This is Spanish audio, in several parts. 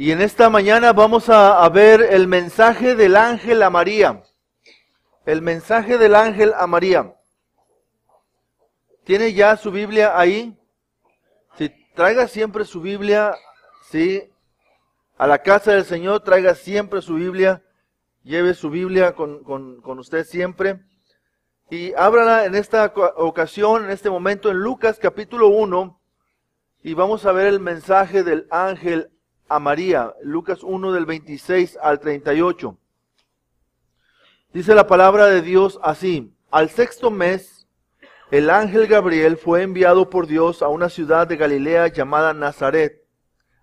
Y en esta mañana vamos a ver el mensaje del ángel a María. El mensaje del ángel a María. ¿Tiene ya su Biblia ahí? Si traiga siempre su Biblia, sí, a la casa del Señor, traiga siempre su Biblia. Lleve su Biblia con usted siempre. Y ábrala en esta ocasión, en este momento, en Lucas capítulo 1. Y vamos a ver el mensaje del ángel a María. Lucas 1 del 26 al 38. Dice la palabra de Dios así: al sexto mes, el ángel Gabriel fue enviado por Dios a una ciudad de Galilea llamada Nazaret,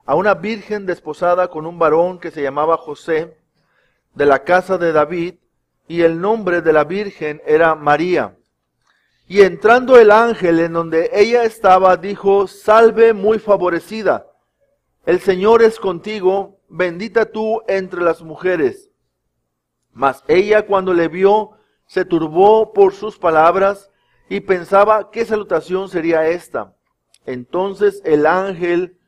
a una virgen desposada con un varón que se llamaba José, de la casa de David, y el nombre de la virgen era María. Y entrando el ángel en donde ella estaba, dijo: salve muy favorecida, el Señor es contigo, bendita tú entre las mujeres. Mas ella, cuando le vio, se turbó por sus palabras y pensaba qué salutación sería esta. Entonces el ángel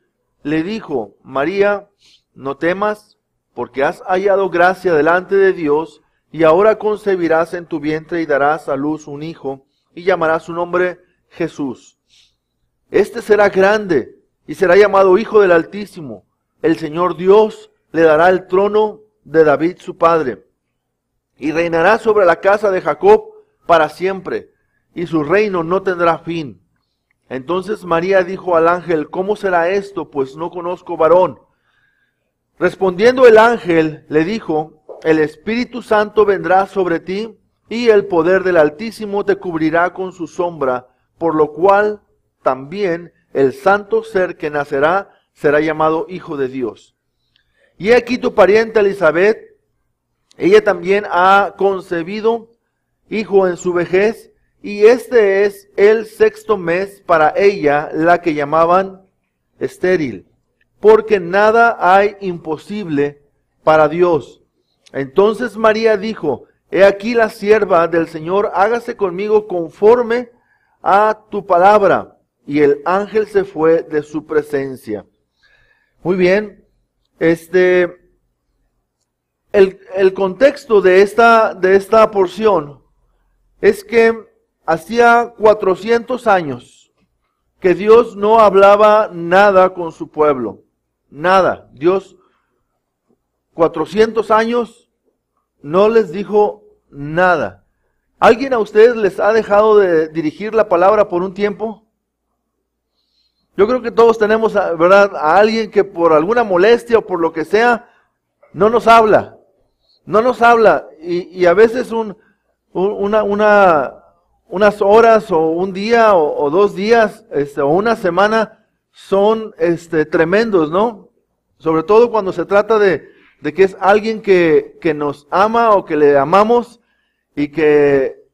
le dijo: María, no temas, porque has hallado gracia delante de Dios, y ahora concebirás en tu vientre y darás a luz un hijo, y llamarás su nombre Jesús. Este será grande, y será llamado Hijo del Altísimo. El Señor Dios le dará el trono de David su padre, y reinará sobre la casa de Jacob para siempre, y su reino no tendrá fin. Entonces María dijo al ángel: ¿cómo será esto? Pues no conozco varón. Respondiendo el ángel, le dijo: el Espíritu Santo vendrá sobre ti, y el poder del Altísimo te cubrirá con su sombra, por lo cual también el santo ser que nacerá será llamado Hijo de Dios. Y aquí tu pariente Elizabeth, ella también ha concebido hijo en su vejez, y este es el sexto mes para ella, la que llamaban estéril, porque nada hay imposible para Dios. Entonces María dijo: he aquí la sierva del Señor, hágase conmigo conforme a tu palabra. Y el ángel se fue de su presencia. Muy bien, el contexto de esta porción es que hacía 400 años que Dios no hablaba nada con su pueblo. Nada. Dios, 400 años, no les dijo nada. ¿Alguien a ustedes les ha dejado de dirigir la palabra por un tiempo? Yo creo que todos tenemos, ¿verdad?, a alguien que por alguna molestia o por lo que sea, no nos habla. No nos habla. Y a veces unas horas o un día o 2 días o una semana son tremendos, ¿no? Sobre todo cuando se trata de que es alguien que nos ama o que le amamos y que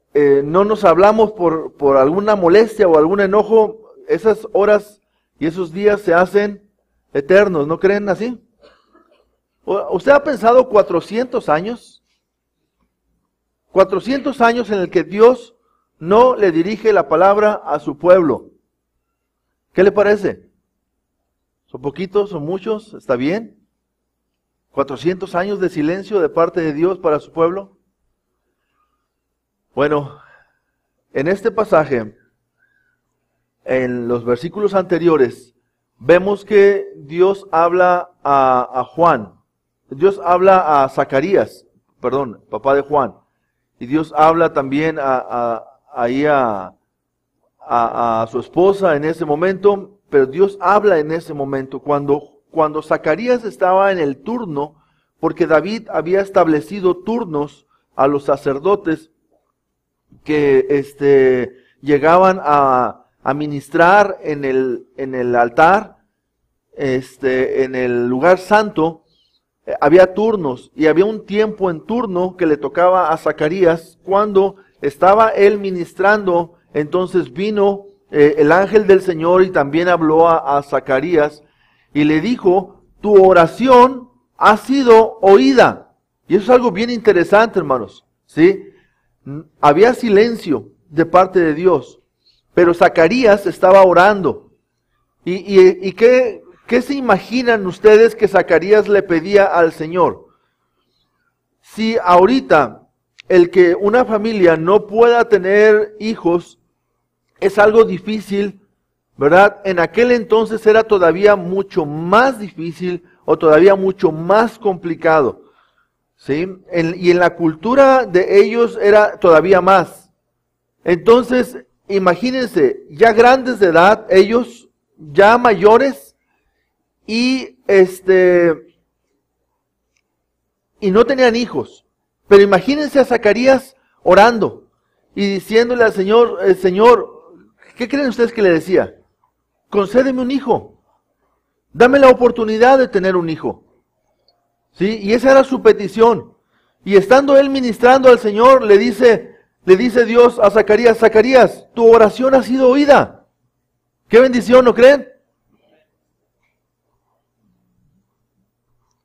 no nos hablamos por alguna molestia o algún enojo. Esas horas y esos días se hacen eternos, ¿no creen así? ¿Usted ha pensado 400 años? 400 años en el que Dios no le dirige la palabra a su pueblo. ¿Qué le parece? ¿Son poquitos? ¿Son muchos? ¿Está bien? 400 años de silencio de parte de Dios para su pueblo. Bueno, en este pasaje, en los versículos anteriores, vemos que Dios habla a Juan. Dios habla a Zacarías, papá de Juan. Y Dios habla también a su esposa en ese momento, pero Dios habla en ese momento cuando Zacarías estaba en el turno, porque David había establecido turnos a los sacerdotes que llegaban a ministrar en el altar, en el lugar santo. Había turnos y había un tiempo en turno que le tocaba a Zacarías. Cuando estaba él ministrando, entonces vino el ángel del Señor y también habló a Zacarías y le dijo: tu oración ha sido oída. Y eso es algo bien interesante, hermanos, ¿sí? Había silencio de parte de Dios, pero Zacarías estaba orando. ¿Y qué ¿Qué se imaginan ustedes que Zacarías le pedía al Señor? Si ahorita el que una familia no pueda tener hijos es algo difícil, ¿verdad? En aquel entonces era todavía mucho más difícil o todavía mucho más complicado, ¿sí? Y en la cultura de ellos era todavía más. Entonces, imagínense, ya grandes de edad, ellos ya mayores y no tenían hijos. Pero imagínense a Zacarías orando y diciéndole al Señor, Señor, ¿qué creen ustedes que le decía? Concédeme un hijo. Dame la oportunidad de tener un hijo. ¿Sí? Y esa era su petición. Y estando él ministrando al Señor, le dice Dios a Zacarías, Zacarías, tu oración ha sido oída. Qué bendición, ¿no creen?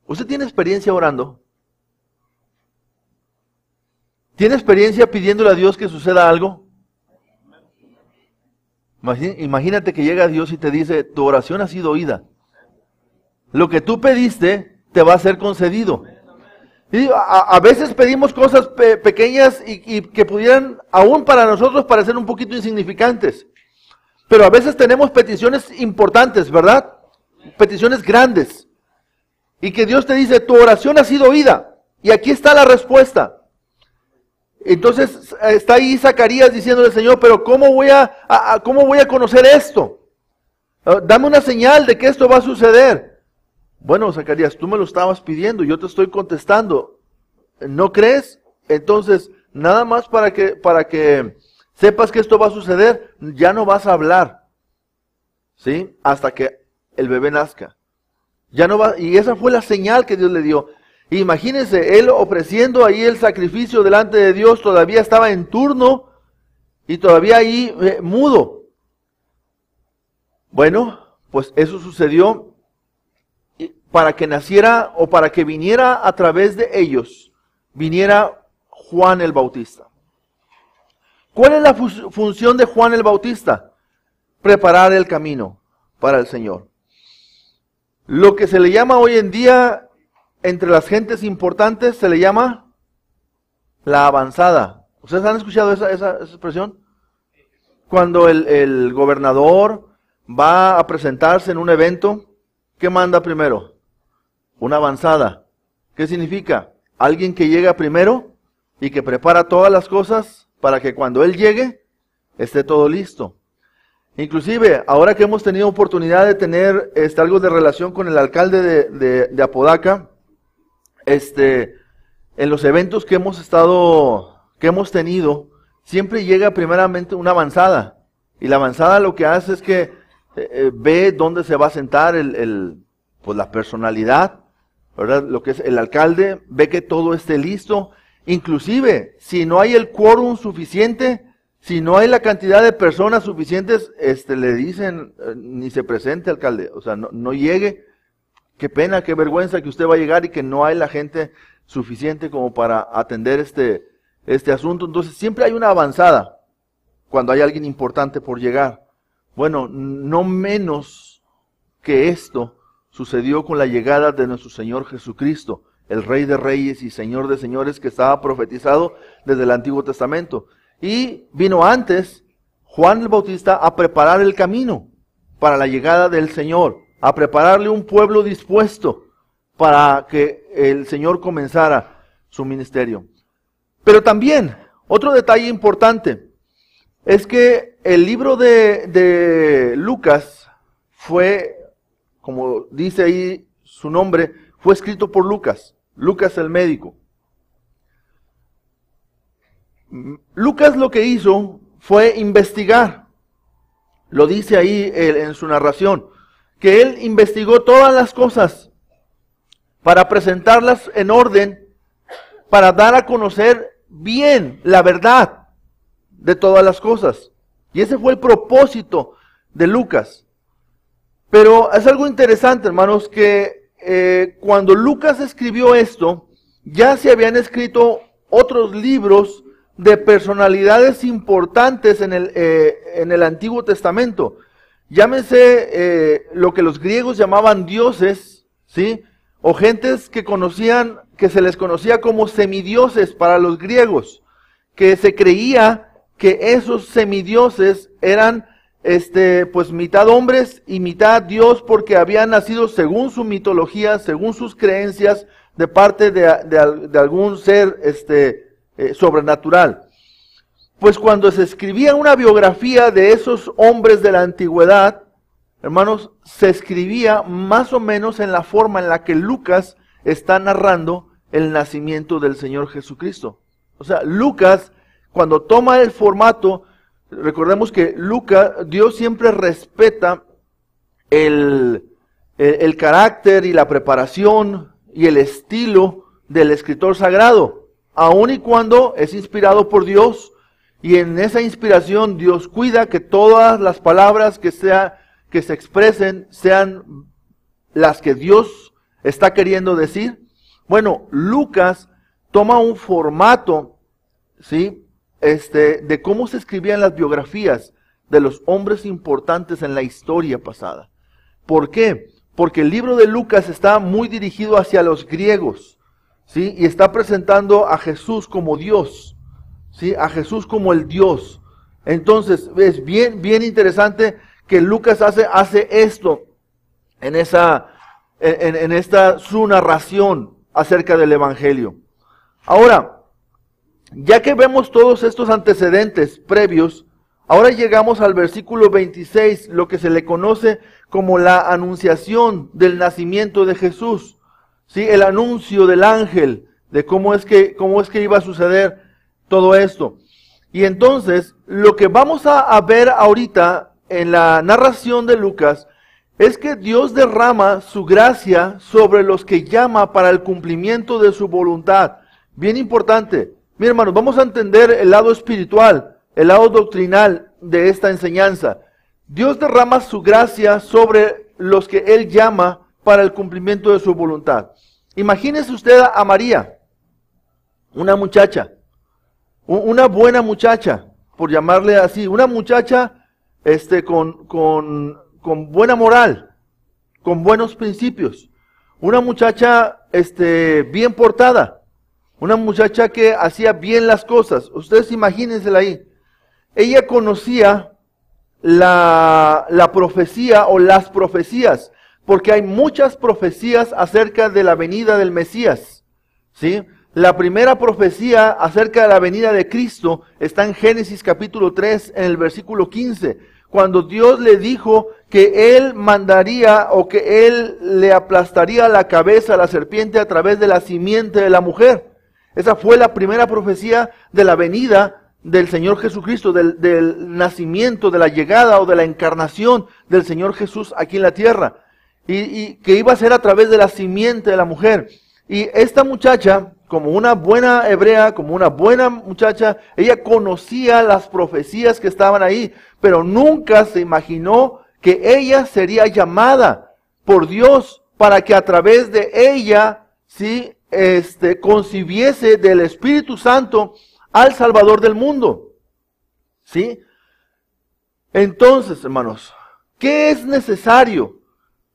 ¿Usted tiene experiencia orando? ¿Tiene experiencia pidiéndole a Dios que suceda algo? Imagínate que llega Dios y te dice, tu oración ha sido oída. Lo que tú pediste te va a ser concedido. Y a veces pedimos cosas pequeñas y que pudieran aún para nosotros parecer un poquito insignificantes. Pero a veces tenemos peticiones importantes, ¿verdad? Peticiones grandes. Y que Dios te dice, tu oración ha sido oída. Y aquí está la respuesta. Entonces está ahí Zacarías diciéndole, Señor, pero ¿cómo voy a conocer esto? Dame una señal de que esto va a suceder. Bueno, Zacarías, tú me lo estabas pidiendo, yo te estoy contestando. ¿No crees? Entonces, nada más para que sepas que esto va a suceder, ya no vas a hablar. ¿Sí? Hasta que el bebé nazca. Ya no va, y esa fue la señal que Dios le dio. Imagínense, él ofreciendo ahí el sacrificio delante de Dios, todavía estaba en turno y todavía ahí mudo. Bueno, pues eso sucedió para que naciera o para que viniera a través de ellos, viniera Juan el Bautista. ¿Cuál es la función de Juan el Bautista? Preparar el camino para el Señor. Lo que se le llama hoy en día entre las gentes importantes se le llama la avanzada. ¿Ustedes han escuchado esa expresión? Cuando el gobernador va a presentarse en un evento, ¿qué manda primero? Una avanzada. ¿Qué significa? Alguien que llega primero y que prepara todas las cosas para que cuando él llegue esté todo listo. Inclusive, ahora que hemos tenido oportunidad de tener algo de relación con el alcalde de Apodaca, en los eventos que hemos tenido, siempre llega primeramente una avanzada. Y la avanzada lo que hace es que ve dónde se va a sentar pues la personalidad, ¿verdad? Lo que es el alcalde, ve que todo esté listo. Inclusive, si no hay el quórum suficiente, si no hay la cantidad de personas suficientes, le dicen, ni se presente, alcalde, o sea, no llegue. Qué pena, qué vergüenza que usted va a llegar y que no hay la gente suficiente como para atender este asunto. Entonces siempre hay una avanzada cuando hay alguien importante por llegar. Bueno, no menos que esto sucedió con la llegada de nuestro Señor Jesucristo, el Rey de Reyes y Señor de Señores, que estaba profetizado desde el Antiguo Testamento. Y vino antes Juan el Bautista a preparar el camino para la llegada del Señor, a prepararle un pueblo dispuesto para que el Señor comenzara su ministerio. Pero también, otro detalle importante, es que el libro de Lucas fue, como dice ahí su nombre, fue escrito por Lucas, Lucas el médico. Lucas lo que hizo fue investigar, lo dice ahí en su narración, que él investigó todas las cosas para presentarlas en orden, para dar a conocer bien la verdad de todas las cosas. Y ese fue el propósito de Lucas. Pero es algo interesante, hermanos, que cuando Lucas escribió esto, ya se habían escrito otros libros de personalidades importantes en el Antiguo Testamento. llámense lo que los griegos llamaban dioses, ¿sí? O gentes que se les conocía como semidioses para los griegos, que se creía que esos semidioses eran pues mitad hombres y mitad Dios, porque habían nacido según su mitología, según sus creencias, de parte de algún ser sobrenatural. Pues cuando se escribía una biografía de esos hombres de la antigüedad, hermanos, se escribía más o menos en la forma en la que Lucas está narrando el nacimiento del Señor Jesucristo. O sea, Lucas, cuando toma el formato, recordemos que Dios siempre respeta el carácter y la preparación y el estilo del escritor sagrado, aun y cuando es inspirado por Dios, y en esa inspiración Dios cuida que todas las palabras que se expresen sean las que Dios está queriendo decir. Bueno, Lucas toma un formato, ¿sí?, de cómo se escribían las biografías de los hombres importantes en la historia pasada. ¿Por qué? Porque el libro de Lucas está muy dirigido hacia los griegos, ¿sí?, y está presentando a Jesús como Dios, ¿sí?, a Jesús como el Dios. Entonces, es bien interesante que Lucas hace esto en esta su narración acerca del Evangelio. Ahora, ya que vemos todos estos antecedentes previos, ahora llegamos al versículo 26, lo que se le conoce como la anunciación del nacimiento de Jesús, ¿sí?, el anuncio del ángel de cómo es que iba a suceder todo esto. Y entonces, lo que vamos a ver ahorita en la narración de Lucas es que Dios derrama su gracia sobre los que llama para el cumplimiento de su voluntad. Bien importante. Miren, hermanos, vamos a entender el lado espiritual, el lado doctrinal de esta enseñanza. Dios derrama su gracia sobre los que Él llama para el cumplimiento de su voluntad. Imagínese usted a María, una muchacha, una buena muchacha, por llamarle así, una muchacha con buena moral, con buenos principios, una muchacha bien portada, una muchacha que hacía bien las cosas. Ustedes imagínensela ahí. Ella conocía la profecía o las profecías, porque hay muchas profecías acerca de la venida del Mesías, ¿sí? La primera profecía acerca de la venida de Cristo está en Génesis capítulo 3, en el versículo 15, cuando Dios le dijo que Él mandaría o que Él le aplastaría la cabeza a la serpiente a través de la simiente de la mujer. Esa fue la primera profecía de la venida del Señor Jesucristo, del nacimiento, de la llegada o de la encarnación del Señor Jesús aquí en la tierra. Y que iba a ser a través de la simiente de la mujer. Y esta muchacha, como una buena hebrea, como una buena muchacha, ella conocía las profecías que estaban ahí, pero nunca se imaginó que ella sería llamada por Dios para que a través de ella, ¿sí?, concibiese del Espíritu Santo al Salvador del mundo. ¿Sí? Entonces, hermanos, ¿qué es necesario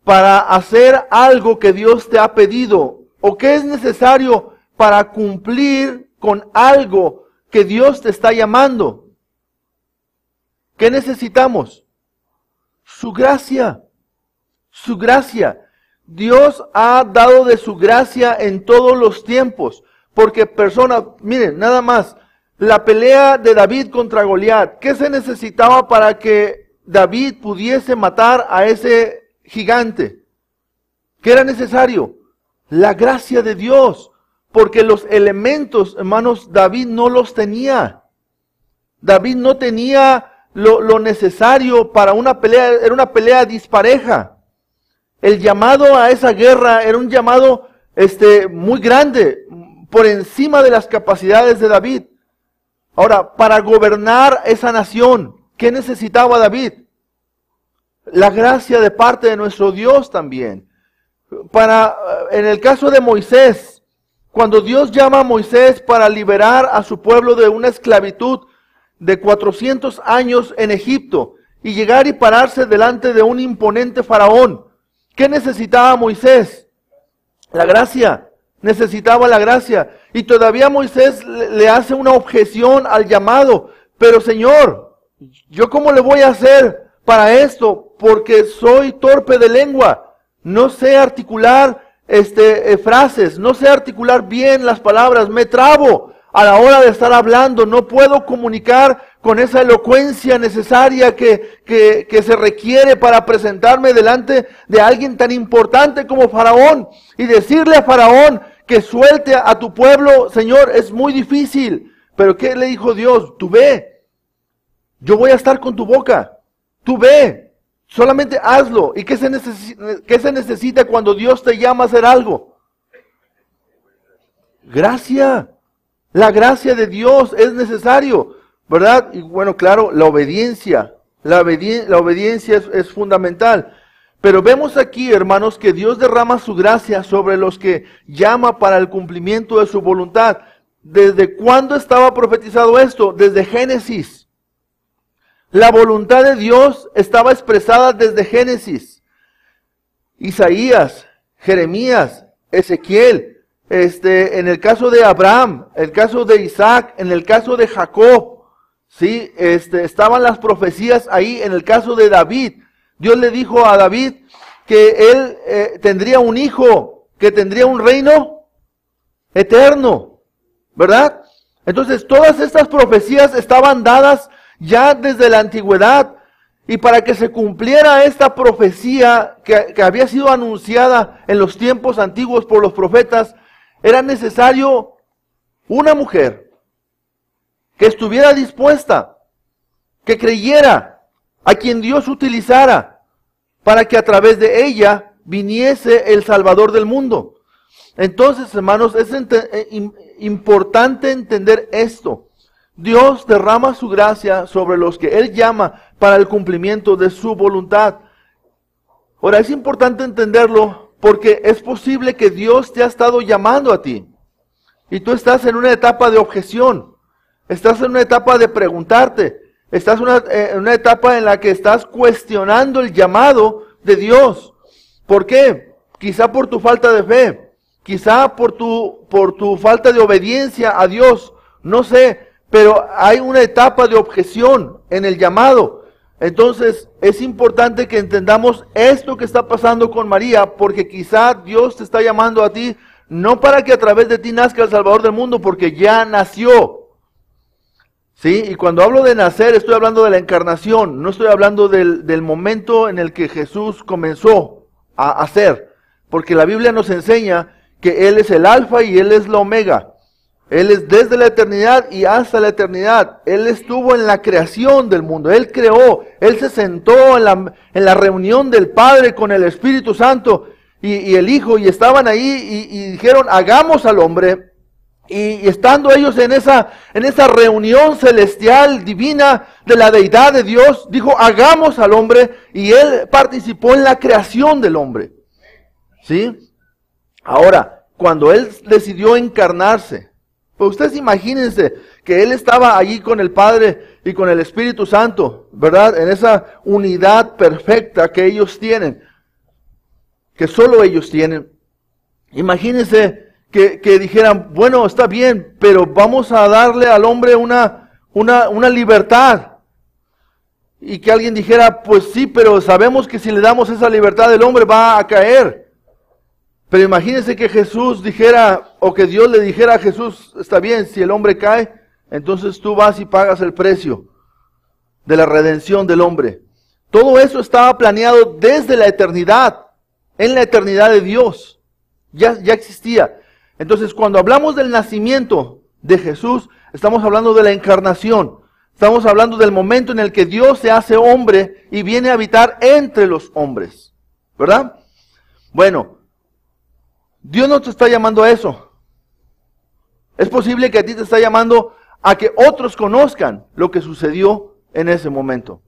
para hacer algo que Dios te ha pedido? ¿O qué es necesario para cumplir con algo que Dios te está llamando? ¿Qué necesitamos? Su gracia. Su gracia. Dios ha dado de su gracia en todos los tiempos. Porque personas, miren, nada más, la pelea de David contra Goliat, ¿qué se necesitaba para que David pudiese matar a ese gigante? ¿Qué era necesario? La gracia de Dios. Porque los elementos, hermanos, David no los tenía. David no tenía lo necesario para una pelea, era una pelea dispareja. El llamado a esa guerra era un llamado muy grande, por encima de las capacidades de David. Ahora, para gobernar esa nación, ¿qué necesitaba David? La gracia de parte de nuestro Dios también. En el caso de Moisés, cuando Dios llama a Moisés para liberar a su pueblo de una esclavitud de 400 años en Egipto, y llegar y pararse delante de un imponente faraón. ¿Qué necesitaba Moisés? La gracia. Necesitaba la gracia. Y todavía Moisés le hace una objeción al llamado. Pero Señor, ¿yo cómo le voy a hacer para esto? Porque soy torpe de lengua. No sé articular frases. No sé articular bien las palabras. Me trabo a la hora de estar hablando. No puedo comunicar con esa elocuencia necesaria que se requiere para presentarme delante de alguien tan importante como Faraón. Y decirle a Faraón que suelte a tu pueblo, Señor, es muy difícil. Pero ¿qué le dijo Dios? Tú ve. Yo voy a estar con tu boca. Tú ve. Solamente hazlo. ¿Y qué se necesita cuando Dios te llama a hacer algo? Gracia. La gracia de Dios es necesario, ¿verdad? Y bueno, claro, la obediencia. La obediencia es fundamental. Pero vemos aquí, hermanos, que Dios derrama su gracia sobre los que llama para el cumplimiento de su voluntad. ¿Desde cuándo estaba profetizado esto? Desde Génesis. La voluntad de Dios estaba expresada desde Génesis. Isaías, Jeremías, Ezequiel, en el caso de Abraham, el caso de Isaac, en el caso de Jacob, ¿sí? Estaban las profecías ahí. En el caso de David, Dios le dijo a David que él tendría un hijo, que tendría un reino eterno, ¿verdad? Entonces todas estas profecías estaban dadas ya desde la antigüedad, y para que se cumpliera esta profecía que había sido anunciada en los tiempos antiguos por los profetas, era necesario una mujer que estuviera dispuesta, que creyera, a quien Dios utilizara, para que a través de ella viniese el Salvador del mundo. Entonces, hermanos, es importante entender esto. Dios derrama su gracia sobre los que Él llama para el cumplimiento de su voluntad. Ahora, es importante entenderlo porque es posible que Dios te ha estado llamando a ti y tú estás en una etapa de objeción, estás en una etapa de preguntarte, estás en una etapa en la que estás cuestionando el llamado de Dios. ¿Por qué? Quizá por tu falta de fe, quizá por tu falta de obediencia a Dios, no sé. Pero hay una etapa de objeción en el llamado. Entonces es importante que entendamos esto que está pasando con María, porque quizá Dios te está llamando a ti, no para que a través de ti nazca el Salvador del mundo, porque ya nació. ¿Sí? Y cuando hablo de nacer, estoy hablando de la encarnación, no estoy hablando del momento en el que Jesús comenzó a hacer, porque la Biblia nos enseña que Él es el alfa y Él es la omega. Él es desde la eternidad y hasta la eternidad. Él estuvo en la creación del mundo. Él creó. Él se sentó en la reunión del Padre con el Espíritu Santo y el Hijo. Y estaban ahí y dijeron, hagamos al hombre. Y estando ellos en esa reunión celestial, divina, de la deidad de Dios, dijo, hagamos al hombre. Y Él participó en la creación del hombre. ¿Sí? Ahora, cuando Él decidió encarnarse, pues ustedes imagínense que Él estaba allí con el Padre y con el Espíritu Santo, ¿verdad? En esa unidad perfecta que ellos tienen, que solo ellos tienen. Imagínense que dijeran, bueno, está bien, pero vamos a darle al hombre una libertad. Y que alguien dijera, pues sí, pero sabemos que si le damos esa libertad, el hombre va a caer. Pero imagínense que Jesús dijera, o que Dios le dijera a Jesús, está bien, si el hombre cae, entonces tú vas y pagas el precio de la redención del hombre. Todo eso estaba planeado desde la eternidad, en la eternidad de Dios. Ya existía. Entonces, cuando hablamos del nacimiento de Jesús, estamos hablando de la encarnación. Estamos hablando del momento en el que Dios se hace hombre y viene a habitar entre los hombres. ¿Verdad? Bueno, Dios no te está llamando a eso. Es posible que a ti te está llamando a que otros conozcan lo que sucedió en ese momento.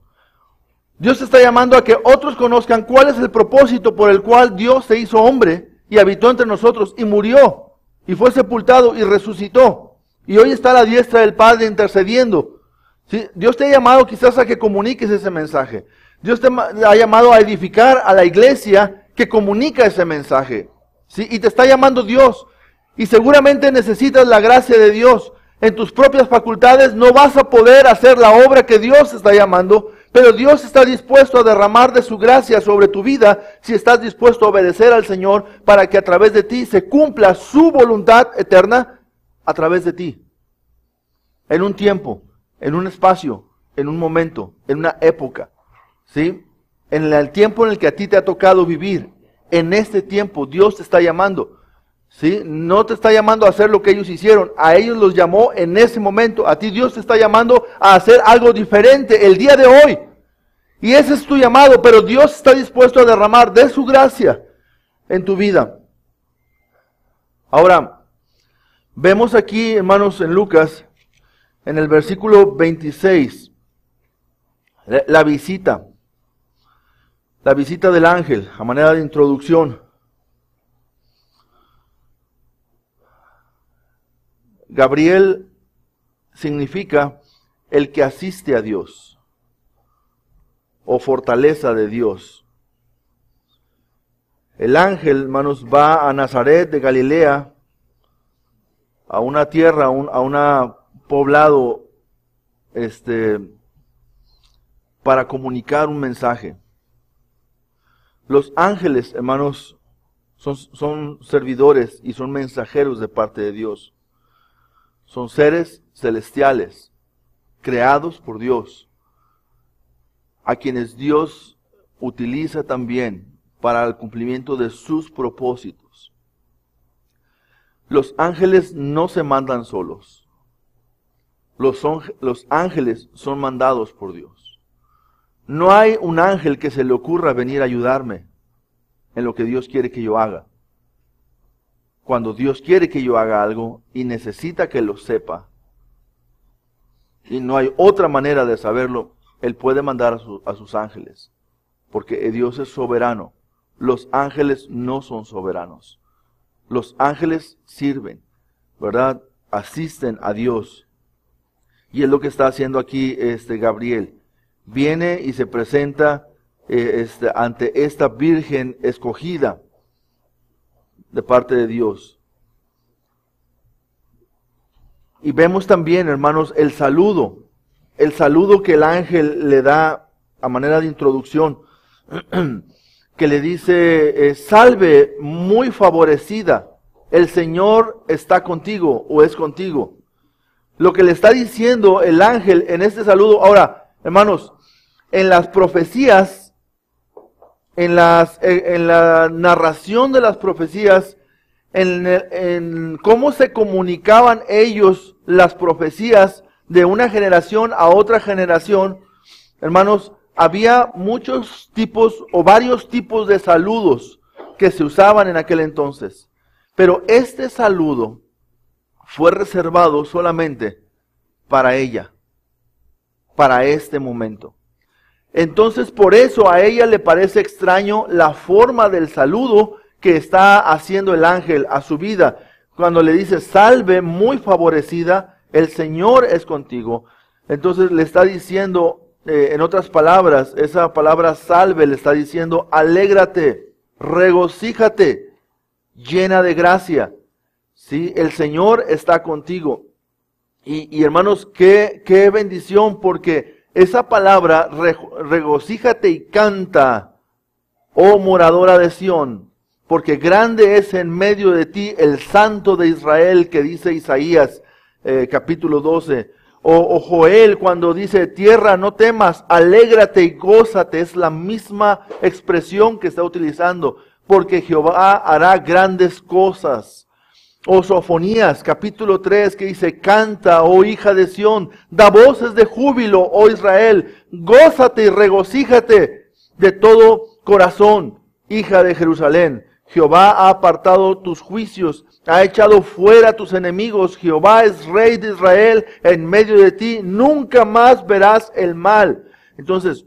Dios te está llamando a que otros conozcan cuál es el propósito por el cual Dios se hizo hombre y habitó entre nosotros y murió y fue sepultado y resucitó. Y hoy está a la diestra del Padre intercediendo. ¿Sí? Dios te ha llamado quizás a que comuniques ese mensaje. Dios te ha llamado a edificar a la iglesia que comunica ese mensaje. ¿Sí? Y te está llamando Dios. Y seguramente necesitas la gracia de Dios. En tus propias facultades no vas a poder hacer la obra que Dios está llamando, pero Dios está dispuesto a derramar de su gracia sobre tu vida si estás dispuesto a obedecer al Señor para que a través de ti se cumpla su voluntad eterna a través de ti. En un tiempo, en un espacio, en un momento, en una época, ¿sí? En el tiempo en el que a ti te ha tocado vivir, en este tiempo Dios te está llamando. ¿Sí? No te está llamando a hacer lo que ellos hicieron. A ellos los llamó en ese momento. A ti Dios te está llamando a hacer algo diferente el día de hoy. Y ese es tu llamado, pero Dios está dispuesto a derramar de su gracia en tu vida. Ahora, vemos aquí, hermanos, en Lucas, en el versículo 26, la visita del ángel, a manera de introducción. Gabriel significa el que asiste a Dios o fortaleza de Dios. El ángel, hermanos, va a Nazaret de Galilea, a una tierra, a un poblado, para comunicar un mensaje. Los ángeles, hermanos, son servidores y son mensajeros de parte de Dios. Son seres celestiales, creados por Dios, a quienes Dios utiliza también para el cumplimiento de sus propósitos. Los ángeles no se mandan solos. Los ángeles son mandados por Dios. No hay un ángel que se le ocurra venir a ayudarme en lo que Dios quiere que yo haga. Cuando Dios quiere que yo haga algo y necesita que lo sepa, y no hay otra manera de saberlo, Él puede mandar a sus ángeles, porque Dios es soberano. Los ángeles no son soberanos. Los ángeles sirven, ¿verdad? Asisten a Dios. Y es lo que está haciendo aquí Gabriel. Viene y se presenta ante esta virgen escogida de parte de Dios. Y vemos también, hermanos, el saludo que el ángel le da a manera de introducción, que le dice, salve muy favorecida, el Señor está contigo o es contigo. Lo que le está diciendo el ángel en este saludo. Ahora, hermanos, en las profecías, en la narración de las profecías, en cómo se comunicaban ellos las profecías de una generación a otra generación, hermanos, había muchos tipos o varios tipos de saludos que se usaban en aquel entonces. Pero este saludo fue reservado solamente para ella, para este momento. Entonces, por eso a ella le parece extraño la forma del saludo que está haciendo el ángel a su vida. Cuando le dice, salve muy favorecida, el Señor es contigo. Entonces le está diciendo, en otras palabras, esa palabra salve le está diciendo, alégrate, regocíjate, llena de gracia. ¿Sí? El Señor está contigo. Y hermanos, qué bendición, porque esa palabra, regocíjate y canta, oh moradora de Sión, porque grande es en medio de ti el Santo de Israel, que dice Isaías capítulo 12. O Joel cuando dice, tierra no temas, alégrate y gózate, es la misma expresión que está utilizando, porque Jehová hará grandes cosas. O Sofonías, capítulo 3, que dice, canta, oh hija de Sión, da voces de júbilo, oh Israel, gózate y regocíjate de todo corazón, hija de Jerusalén. Jehová ha apartado tus juicios, ha echado fuera tus enemigos, Jehová es rey de Israel en medio de ti, nunca más verás el mal. Entonces,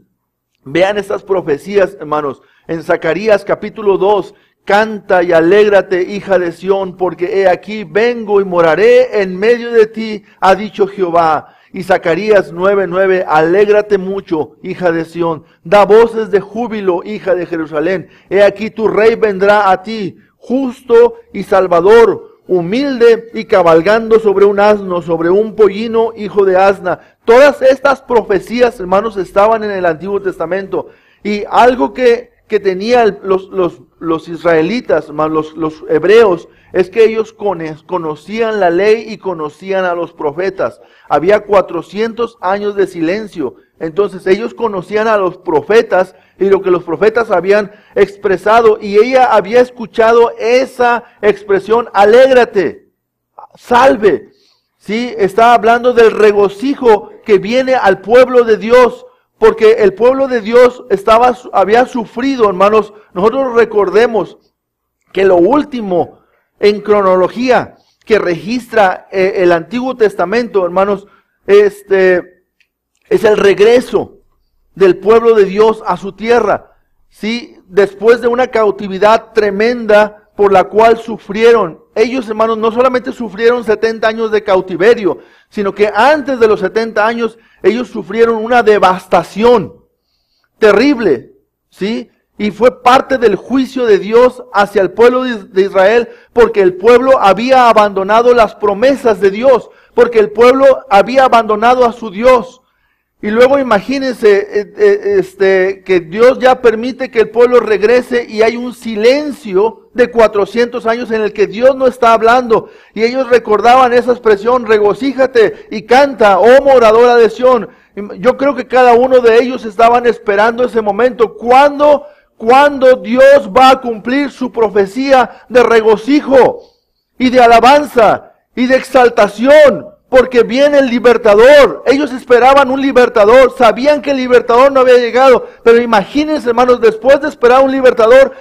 vean estas profecías, hermanos, en Zacarías capítulo 2, canta y alégrate, hija de Sión, porque he aquí vengo y moraré en medio de ti, ha dicho Jehová. Y Zacarías 9:9, alégrate mucho, hija de Sión, da voces de júbilo, hija de Jerusalén. He aquí tu rey vendrá a ti, justo y salvador, humilde y cabalgando sobre un asno, sobre un pollino, hijo de asna. Todas estas profecías, hermanos, estaban en el Antiguo Testamento. Y algo que tenían los israelitas, los hebreos, es que ellos conocían la ley y conocían a los profetas. Había 400 años de silencio. Entonces ellos conocían a los profetas y lo que los profetas habían expresado. Y ella había escuchado esa expresión, alégrate, salve. Sí, está hablando del regocijo que viene al pueblo de Dios. Porque el pueblo de Dios había sufrido, hermanos. Nosotros recordemos que lo último en cronología que registra el Antiguo Testamento, hermanos, es el regreso del pueblo de Dios a su tierra. ¿Sí? Después de una cautividad tremenda por la cual sufrieron. Ellos, hermanos, no solamente sufrieron 70 años de cautiverio, sino que antes de los 70 años ellos sufrieron una devastación terrible, ¿sí? Y fue parte del juicio de Dios hacia el pueblo de Israel, porque el pueblo había abandonado las promesas de Dios, porque el pueblo había abandonado a su Dios. Y luego imagínense que Dios ya permite que el pueblo regrese y hay un silencio de 400 años en el que Dios no está hablando. Y ellos recordaban esa expresión, regocíjate y canta, oh moradora de Sión. Yo creo que cada uno de ellos estaban esperando ese momento. ¿Cuándo Dios va a cumplir su profecía de regocijo y de alabanza y de exaltación? Porque viene el libertador. Ellos esperaban un libertador. Sabían que el libertador no había llegado. Pero imagínense, hermanos, después de esperar un libertador,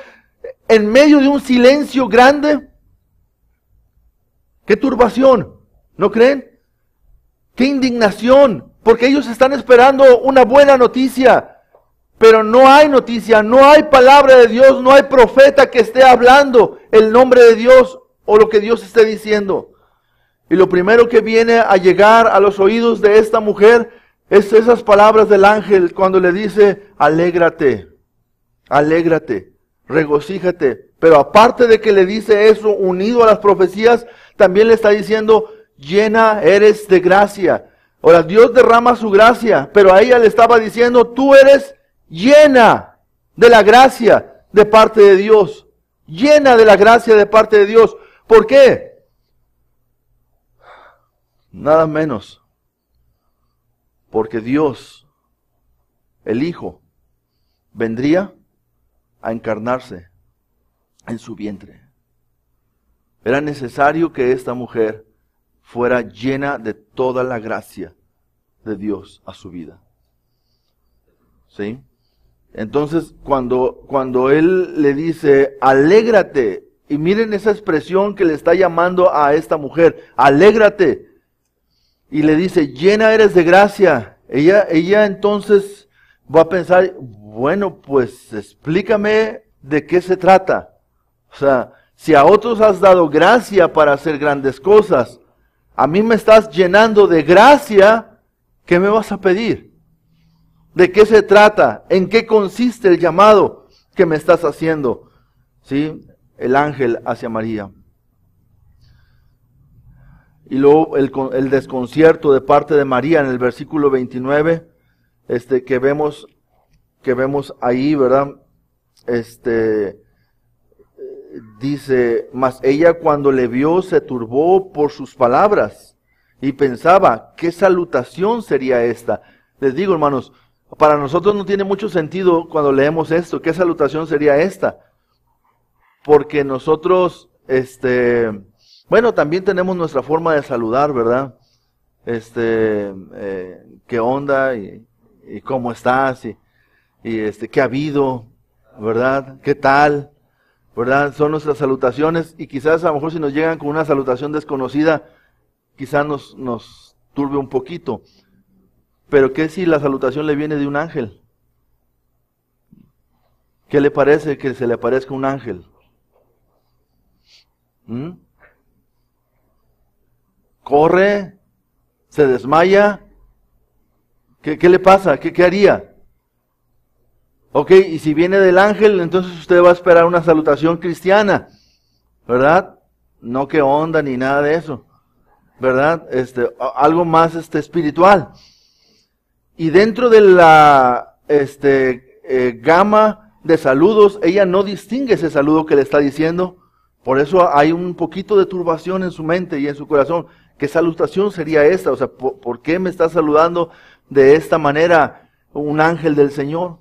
en medio de un silencio grande, qué turbación, ¿no creen? Qué indignación, porque ellos están esperando una buena noticia. Pero no hay noticia, no hay palabra de Dios, no hay profeta que esté hablando el nombre de Dios o lo que Dios esté diciendo. Y lo primero que viene a llegar a los oídos de esta mujer es esas palabras del ángel cuando le dice, alégrate, alégrate, regocíjate. Pero aparte de que le dice eso, unido a las profecías, también le está diciendo, llena eres de gracia. Ahora, Dios derrama su gracia, pero a ella le estaba diciendo, tú eres llena de la gracia de parte de Dios. Llena de la gracia de parte de Dios. ¿Por qué? Nada menos, porque Dios, el Hijo, vendría a encarnarse en su vientre. Era necesario que esta mujer fuera llena de toda la gracia de Dios a su vida. ¿Sí? Entonces, cuando Él le dice, alégrate, y miren esa expresión que le está llamando a esta mujer, alégrate, y le dice, llena eres de gracia. Ella entonces va a pensar, bueno, pues explícame de qué se trata. O sea, si a otros has dado gracia para hacer grandes cosas, a mí me estás llenando de gracia, ¿qué me vas a pedir? ¿De qué se trata? ¿En qué consiste el llamado que me estás haciendo? ¿Sí? El ángel hacia María. Y luego el desconcierto de parte de María en el versículo 29, que vemos ahí, ¿verdad? Dice, mas ella cuando le vio se turbó por sus palabras y pensaba, ¿qué salutación sería esta? Les digo, hermanos, para nosotros no tiene mucho sentido cuando leemos esto, ¿qué salutación sería esta? Porque nosotros, bueno, también tenemos nuestra forma de saludar, ¿verdad? ¿Qué onda? Y ¿cómo estás? Y ¿qué ha habido? ¿Verdad? ¿Qué tal? ¿Verdad? Son nuestras salutaciones y quizás a lo mejor si nos llegan con una salutación desconocida, quizás nos turbe un poquito. Pero ¿qué si la salutación le viene de un ángel? ¿Qué le parece que se le aparezca un ángel? Corre, se desmaya, ¿Qué le pasa? ¿Qué haría? Ok, y si viene del ángel, entonces usted va a esperar una salutación cristiana, ¿verdad? No qué onda ni nada de eso, ¿verdad? Algo más espiritual. Y dentro de la gama de saludos, ella no distingue ese saludo que le está diciendo. Por eso hay un poquito de turbación en su mente y en su corazón. ¿Qué salutación sería esta? O sea, ¿por qué me está saludando de esta manera un ángel del Señor?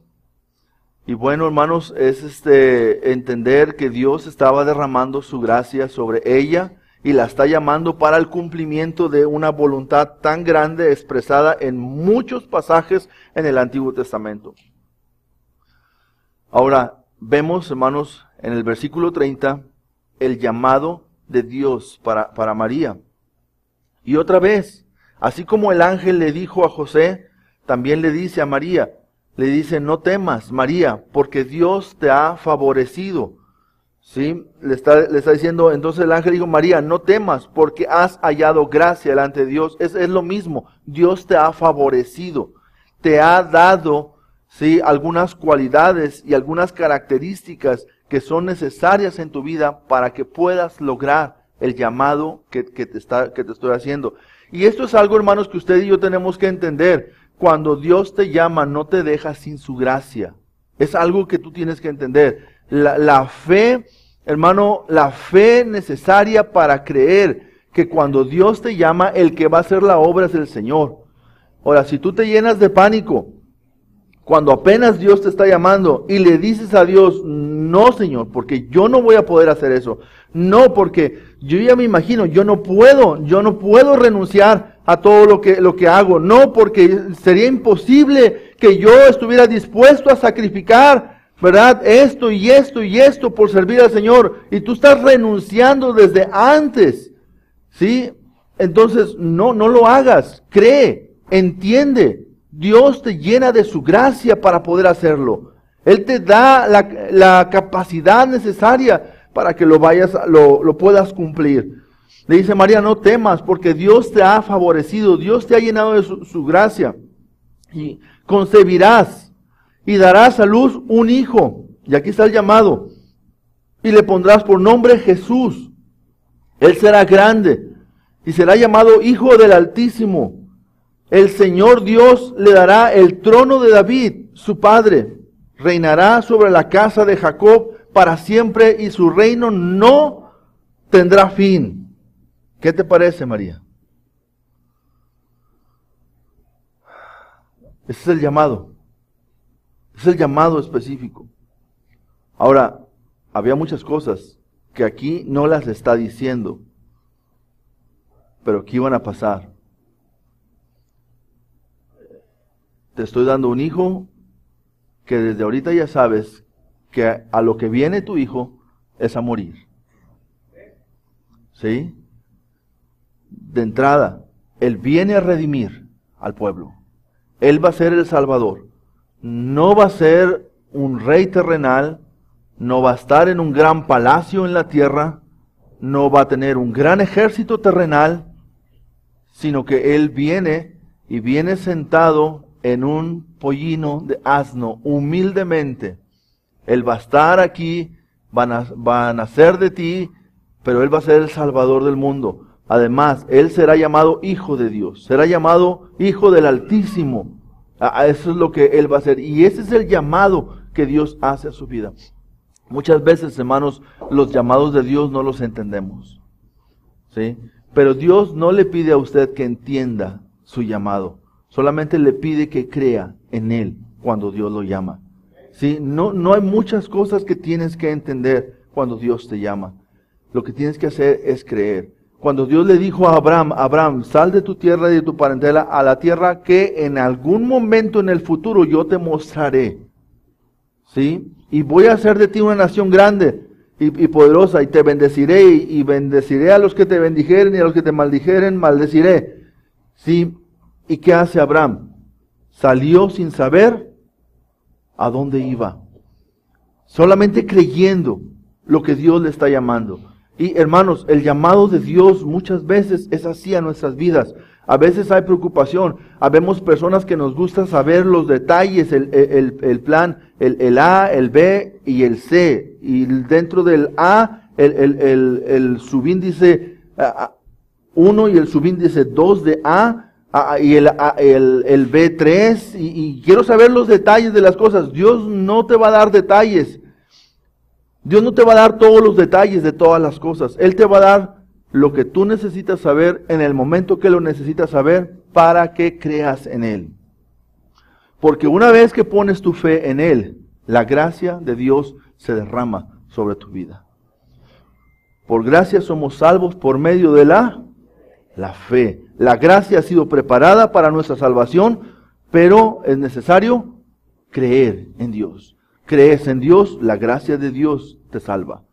Y bueno, hermanos, es entender que Dios estaba derramando su gracia sobre ella y la está llamando para el cumplimiento de una voluntad tan grande expresada en muchos pasajes en el Antiguo Testamento. Ahora, vemos, hermanos, en el versículo 30, el llamado de Dios para María. Y otra vez, así como el ángel le dijo a José, también le dice a María, le dice, no temas, María, porque Dios te ha favorecido. ¿Sí? Le está diciendo, entonces el ángel dijo, María, no temas, porque has hallado gracia delante de Dios. Es lo mismo, Dios te ha favorecido, te ha dado, ¿sí?, algunas cualidades y algunas características que son necesarias en tu vida para que puedas lograr el llamado que te estoy haciendo. Y esto es algo, hermanos, que usted y yo tenemos que entender. Cuando Dios te llama, no te deja sin su gracia. Es algo que tú tienes que entender. La fe, hermano, la fe necesaria para creer que cuando Dios te llama, el que va a hacer la obra es el Señor. Ahora, si tú te llenas de pánico, cuando apenas Dios te está llamando y le dices a Dios, no, Señor, porque yo no voy a poder hacer eso. No, porque yo ya me imagino, yo no puedo renunciar a todo lo que hago. No, porque sería imposible que yo estuviera dispuesto a sacrificar, ¿verdad? Esto y esto y esto por servir al Señor. Y tú estás renunciando desde antes, ¿sí? Entonces, no lo hagas. Cree, entiende. Dios te llena de su gracia para poder hacerlo. Él te da la capacidad necesaria para que lo puedas cumplir. Le dice María, no temas, porque Dios te ha favorecido, Dios te ha llenado de su gracia. Y concebirás y darás a luz un hijo. Y aquí está el llamado. Y le pondrás por nombre Jesús. Él será grande y será llamado Hijo del Altísimo. El Señor Dios le dará el trono de David, su padre. Reinará sobre la casa de Jacob para siempre y su reino no tendrá fin. ¿Qué te parece, María? Ese es el llamado. Es el llamado específico. Ahora, había muchas cosas que aquí no las está diciendo, pero que iban a pasar. Te estoy dando un hijo que desde ahorita ya sabes que a lo que viene tu hijo es a morir. ¿Sí? De entrada, Él viene a redimir al pueblo. Él va a ser el Salvador. No va a ser un rey terrenal, no va a estar en un gran palacio en la tierra, no va a tener un gran ejército terrenal, sino que Él viene y viene sentado en un pollino de asno, humildemente. Él va a estar aquí, va a nacer de ti, pero Él va a ser el Salvador del mundo. Además, Él será llamado Hijo de Dios, será llamado Hijo del Altísimo. Eso es lo que Él va a hacer. Y ese es el llamado que Dios hace a su vida. Muchas veces, hermanos, los llamados de Dios no los entendemos, ¿sí? Pero Dios no le pide a usted que entienda su llamado. Solamente le pide que crea en Él cuando Dios lo llama. ¿Sí? No hay muchas cosas que tienes que entender cuando Dios te llama. Lo que tienes que hacer es creer. Cuando Dios le dijo a Abraham, sal de tu tierra y de tu parentela a la tierra que en algún momento en el futuro yo te mostraré. ¿Sí? Y voy a hacer de ti una nación grande y poderosa, y te bendeciré, y bendeciré a los que te bendijeren, y a los que te maldijeren, maldeciré. ¿Sí? ¿Y qué hace Abraham? Salió sin saber a dónde iba. Solamente creyendo lo que Dios le está llamando. Y hermanos, el llamado de Dios muchas veces es así a nuestras vidas. A veces hay preocupación. Habemos personas que nos gusta saber los detalles, el plan, el A, el B y el C. Y dentro del A, el subíndice 1 y el subíndice 2 de A, y el B3. Y quiero saber los detalles de las cosas. Dios no te va a dar detalles. Dios no te va a dar todos los detalles de todas las cosas. Él te va a dar lo que tú necesitas saber en el momento que lo necesitas saber para que creas en Él. Porque una vez que pones tu fe en Él, la gracia de Dios se derrama sobre tu vida. Por gracia somos salvos por medio de la fe. La gracia ha sido preparada para nuestra salvación, pero es necesario creer en Dios. Crees en Dios, la gracia de Dios te salva.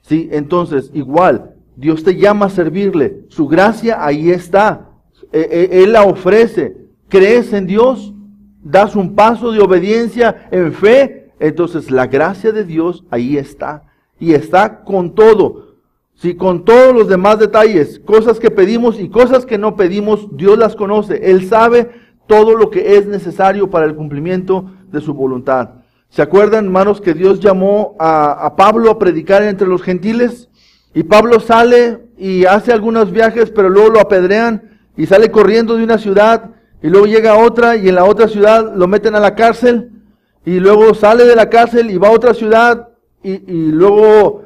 ¿Sí? Entonces, igual, Dios te llama a servirle. Su gracia ahí está. Él la ofrece. Crees en Dios, das un paso de obediencia en fe. Entonces, la gracia de Dios ahí está. Y está con todo. Sí, con todos los demás detalles. Cosas que pedimos y cosas que no pedimos, Dios las conoce. Él sabe todo lo que es necesario para el cumplimiento de su voluntad. ¿Se acuerdan, hermanos, que Dios llamó a Pablo a predicar entre los gentiles? Y Pablo sale y hace algunos viajes, pero luego lo apedrean y sale corriendo de una ciudad y luego llega a otra y en la otra ciudad lo meten a la cárcel y luego sale de la cárcel y va a otra ciudad y luego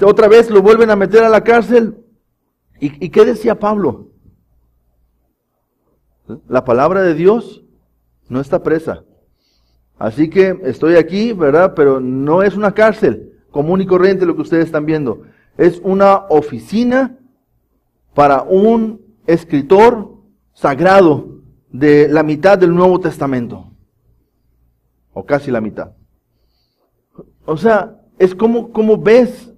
otra vez lo vuelven a meter a la cárcel. ¿Y qué decía Pablo? La palabra de Dios no está presa. Así que estoy aquí, ¿verdad? Pero no es una cárcel común y corriente lo que ustedes están viendo. Es una oficina para un escritor sagrado de la mitad del Nuevo Testamento. O casi la mitad. O sea, es como ves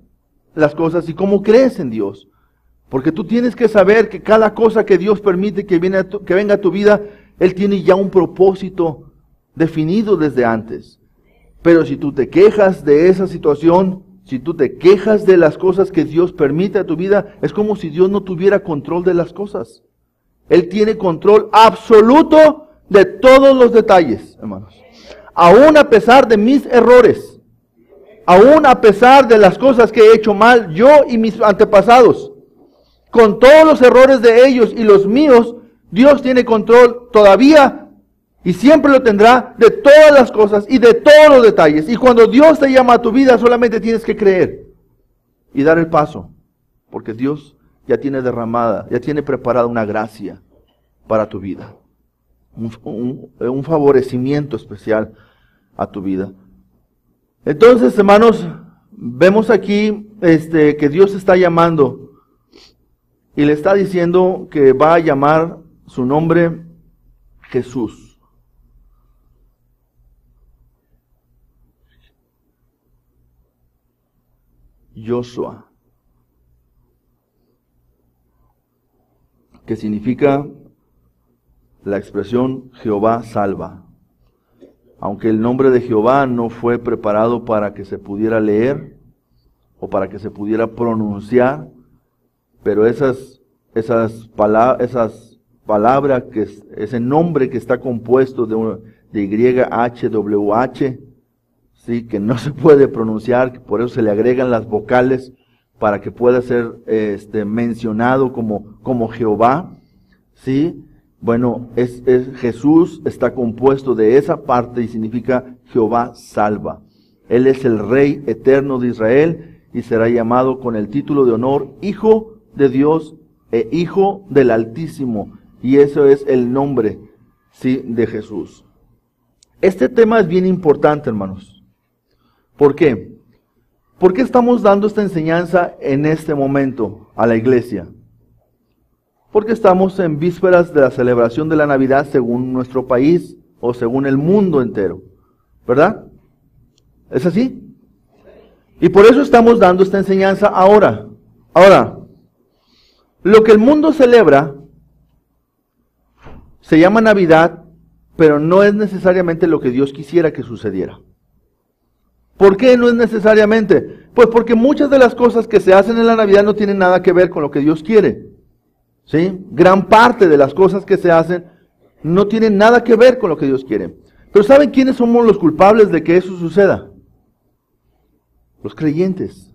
las cosas y cómo crees en Dios. Porque tú tienes que saber que cada cosa que Dios permite que venga a tu vida, Él tiene ya un propósito definido desde antes. Pero si tú te quejas de esa situación, si tú te quejas de las cosas que Dios permite a tu vida, es como si Dios no tuviera control de las cosas. Él tiene control absoluto de todos los detalles, hermanos. Aún a pesar de mis errores, aún a pesar de las cosas que he hecho mal, yo y mis antepasados, con todos los errores de ellos y los míos, Dios tiene control todavía y siempre lo tendrá de todas las cosas y de todos los detalles. Y cuando Dios te llama a tu vida, solamente tienes que creer y dar el paso. Porque Dios ya tiene derramada, ya tiene preparada una gracia para tu vida. Un favorecimiento especial a tu vida. Entonces, hermanos, vemos aquí que Dios está llamando y le está diciendo que va a llamar su nombre Jesús. Joshua, que significa la expresión Jehová salva. Aunque el nombre de Jehová no fue preparado para que se pudiera leer o para que se pudiera pronunciar, pero esas palabras, ese nombre que está compuesto de YHWH, sí, que no se puede pronunciar, que por eso se le agregan las vocales para que pueda ser mencionado como Jehová, sí. Bueno, Jesús está compuesto de esa parte y significa Jehová salva. Él es el Rey eterno de Israel y será llamado con el título de honor Hijo de Dios e Hijo del Altísimo. Y eso es el nombre, sí, de Jesús. Este tema es bien importante, hermanos. ¿Por qué? ¿Por qué estamos dando esta enseñanza en este momento a la iglesia? Porque estamos en vísperas de la celebración de la Navidad según nuestro país o según el mundo entero. ¿Verdad? ¿Es así? Y por eso estamos dando esta enseñanza ahora. Ahora, lo que el mundo celebra se llama Navidad, pero no es necesariamente lo que Dios quisiera que sucediera. ¿Por qué no es necesariamente? Pues porque muchas de las cosas que se hacen en la Navidad no tienen nada que ver con lo que Dios quiere. ¿Sí? Gran parte de las cosas que se hacen no tienen nada que ver con lo que Dios quiere. Pero ¿saben quiénes somos los culpables de que eso suceda? Los creyentes.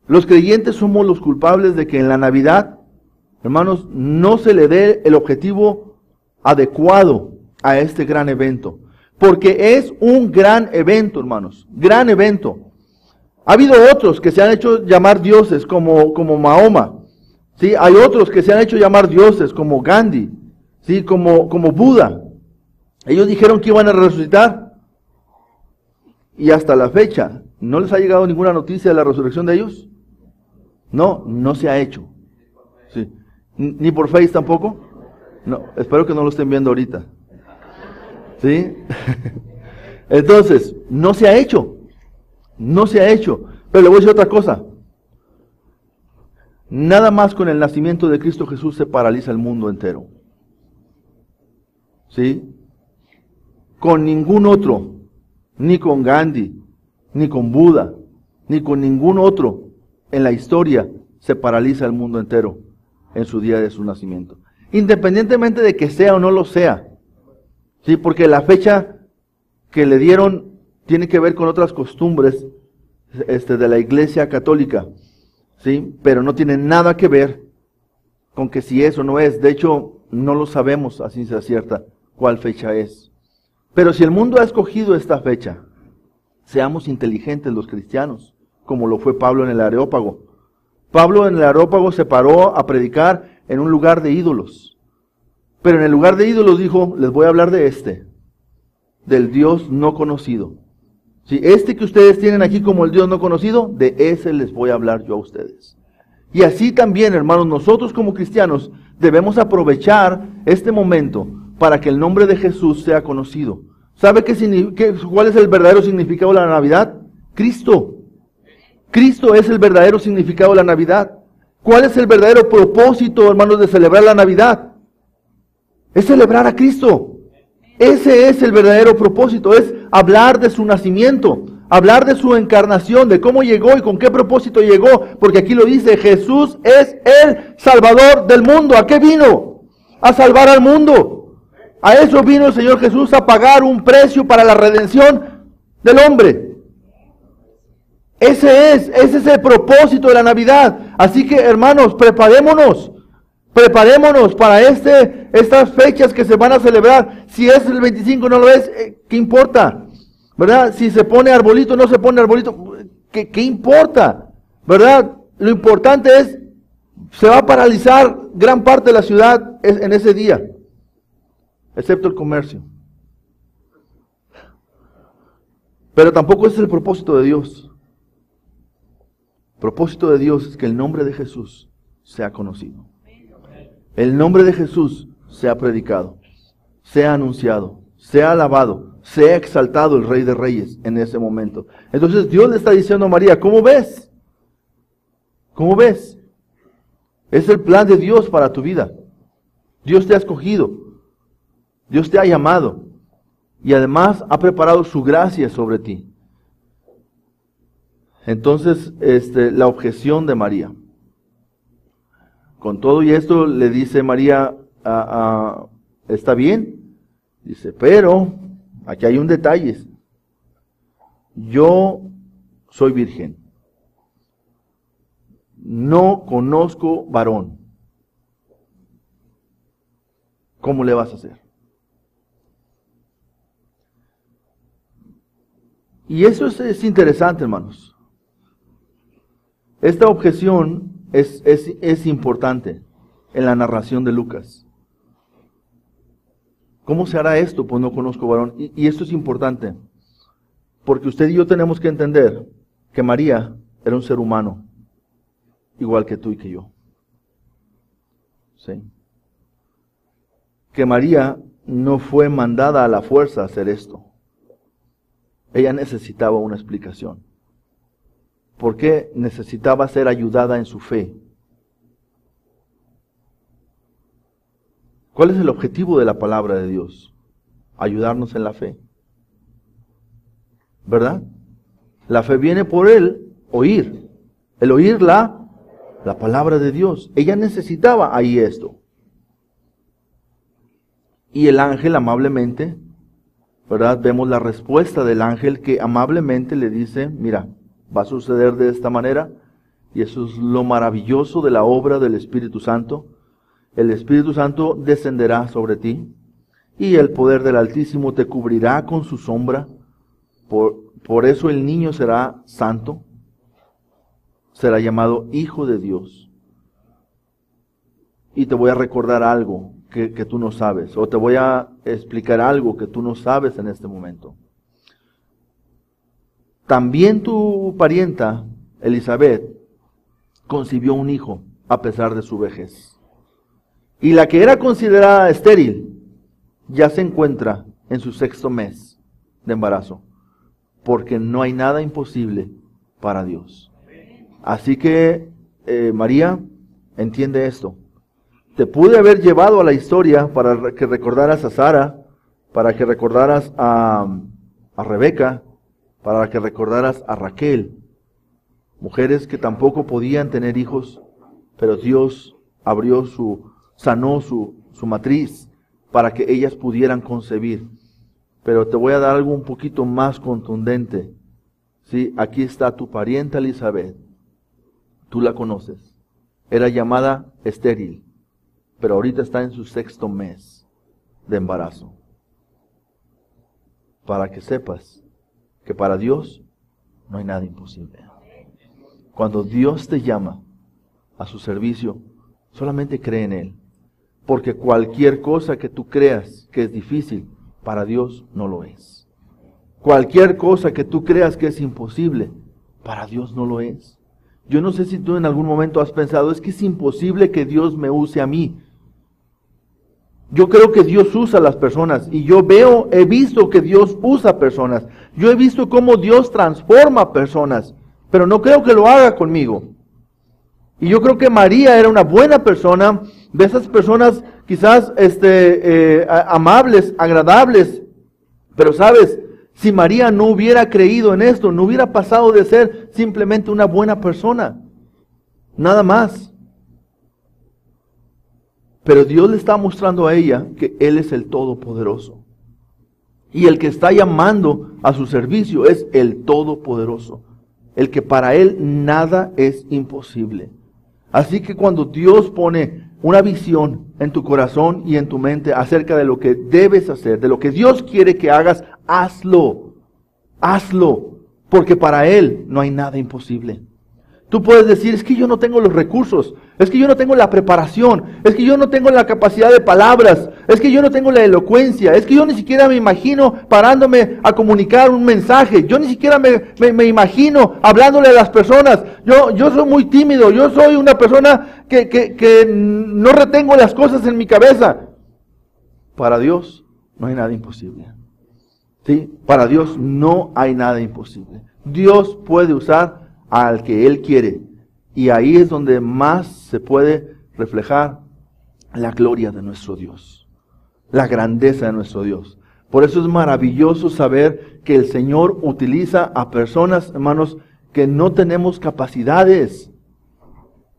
Los creyentes somos los culpables de que en la Navidad, hermanos, no se le dé el objetivo adecuado a este gran evento. Porque es un gran evento, hermanos. Gran evento. Ha habido otros que se han hecho llamar dioses, como Mahoma. ¿Sí? Hay otros que se han hecho llamar dioses, como Gandhi. ¿Sí? Como Buda. Ellos dijeron que iban a resucitar. Y hasta la fecha, ¿no les ha llegado ninguna noticia de la resurrección de ellos? No se ha hecho. ¿Sí? ¿Ni por Face tampoco? No, espero que no lo estén viendo ahorita. ¿Sí? Entonces, no se ha hecho. No se ha hecho. Pero le voy a decir otra cosa. Nada más con el nacimiento de Cristo Jesús se paraliza el mundo entero. ¿Sí? Con ningún otro, ni con Gandhi, ni con Buda, ni con ningún otro en la historia se paraliza el mundo entero en su día de su nacimiento. Independientemente de que sea o no lo sea. Sí, porque la fecha que le dieron tiene que ver con otras costumbres de la Iglesia Católica, ¿sí? Pero no tiene nada que ver con que si es o no es. De hecho, no lo sabemos a ciencia cierta cuál fecha es. Pero si el mundo ha escogido esta fecha, seamos inteligentes los cristianos, como lo fue Pablo en el Areópago. Pablo en el Areópago se paró a predicar en un lugar de ídolos. Pero en el lugar de ídolos dijo, les voy a hablar de del Dios no conocido. Si que ustedes tienen aquí como el Dios no conocido, de ese les voy a hablar yo a ustedes. Y así también, hermanos, nosotros como cristianos debemos aprovechar este momento para que el nombre de Jesús sea conocido. ¿Sabe cuál es el verdadero significado de la Navidad? Cristo. Cristo es el verdadero significado de la Navidad. ¿Cuál es el verdadero propósito, hermanos, de celebrar la Navidad? Es celebrar a Cristo. Ese es el verdadero propósito, es hablar de su nacimiento, hablar de su encarnación, de cómo llegó y con qué propósito llegó, porque aquí lo dice, Jesús es el Salvador del mundo. ¿A qué vino? A salvar al mundo. A eso vino el Señor Jesús, a pagar un precio para la redención del hombre. Ese es el propósito de la Navidad. Así que, hermanos, preparémonos para estas fechas que se van a celebrar. Si es el 25 no lo es, ¿qué importa? ¿Verdad? Si se pone arbolito no se pone arbolito, ¿qué importa? ¿Verdad? Lo importante es, se va a paralizar gran parte de la ciudad en ese día, excepto el comercio. Pero tampoco ese es el propósito de Dios. El propósito de Dios es que el nombre de Jesús sea conocido. El nombre de Jesús sea predicado, sea anunciado, sea alabado, sea exaltado el Rey de Reyes en ese momento. Entonces Dios le está diciendo a María, ¿cómo ves? ¿Cómo ves? Es el plan de Dios para tu vida. Dios te ha escogido, Dios te ha llamado y además ha preparado su gracia sobre ti. Entonces, la objeción de María. Con todo y esto le dice María, ¿está bien? Dice, pero aquí hay un detalle. Yo soy virgen. No conozco varón. ¿Cómo le vas a hacer? Y eso es interesante, hermanos. Esta objeción es importante en la narración de Lucas. ¿Cómo se hará esto? Pues no conozco varón. Y esto es importante, porque usted y yo tenemos que entender que María era un ser humano, igual que tú y que yo. ¿Sí? Que María no fue mandada a la fuerza a hacer esto. Ella necesitaba una explicación. ¿Por qué necesitaba ser ayudada en su fe? ¿Cuál es el objetivo de la palabra de Dios? Ayudarnos en la fe. ¿verdad? La fe viene por el oír la palabra de Dios. Ella necesitaba ahí esto. Y el ángel amablemente, ¿verdad? Vemos la respuesta del ángel que amablemente le dice, mira, va a suceder de esta manera. Y eso es lo maravilloso de la obra del Espíritu Santo. El Espíritu Santo descenderá sobre ti y el poder del Altísimo te cubrirá con su sombra. Por eso el niño será santo, será llamado Hijo de Dios. Y te voy a recordar algo que tú no sabes, o te voy a explicar algo que tú no sabes en este momento. También tu parienta, Elizabeth, concibió un hijo a pesar de su vejez. Y la que era considerada estéril, ya se encuentra en su 6º mes de embarazo, porque no hay nada imposible para Dios. Así que, María, entiende esto. Te pude haber llevado a la historia para que recordaras a Sara, para que recordaras a Rebeca, para que recordaras a Raquel, mujeres que tampoco podían tener hijos, pero Dios sanó su matriz para que ellas pudieran concebir. Pero te voy a dar algo un poquito más contundente. ¿Sí? Aquí está tu parienta Elizabeth. Tú la conoces. Era llamada estéril, pero ahorita está en su 6º mes de embarazo. Para que sepas que para Dios no hay nada imposible. Cuando Dios te llama a su servicio, solamente cree en Él. Porque cualquier cosa que tú creas que es difícil, para Dios no lo es. Cualquier cosa que tú creas que es imposible, para Dios no lo es. Yo no sé si tú en algún momento has pensado, es que es imposible que Dios me use a mí. Yo creo que Dios usa a las personas y he visto que Dios usa personas. Yo he visto cómo Dios transforma personas, pero no creo que lo haga conmigo. Y yo creo que María era una buena persona, de esas personas quizás amables, agradables. Pero sabes, si María no hubiera creído en esto, no hubiera pasado de ser simplemente una buena persona. Nada más. Pero Dios le está mostrando a ella que Él es el Todopoderoso. Y el que está llamando a su servicio es el Todopoderoso. El que para Él nada es imposible. Así que cuando Dios pone una visión en tu corazón y en tu mente acerca de lo que debes hacer, de lo que Dios quiere que hagas, hazlo. Hazlo. Porque para Él no hay nada imposible. Tú puedes decir, es que yo no tengo los recursos, es que yo no tengo la preparación, es que yo no tengo la capacidad de palabras, es que yo no tengo la elocuencia, es que yo ni siquiera me imagino parándome a comunicar un mensaje, yo ni siquiera me imagino hablándole a las personas, yo soy muy tímido, yo soy una persona que no retengo las cosas en mi cabeza. Para Dios no hay nada imposible. ¿Sí? Para Dios no hay nada imposible. Dios puede usar al que Él quiere. Y ahí es donde más se puede reflejar la gloria de nuestro Dios. La grandeza de nuestro Dios. Por eso es maravilloso saber que el Señor utiliza a personas, hermanos, que no tenemos capacidades.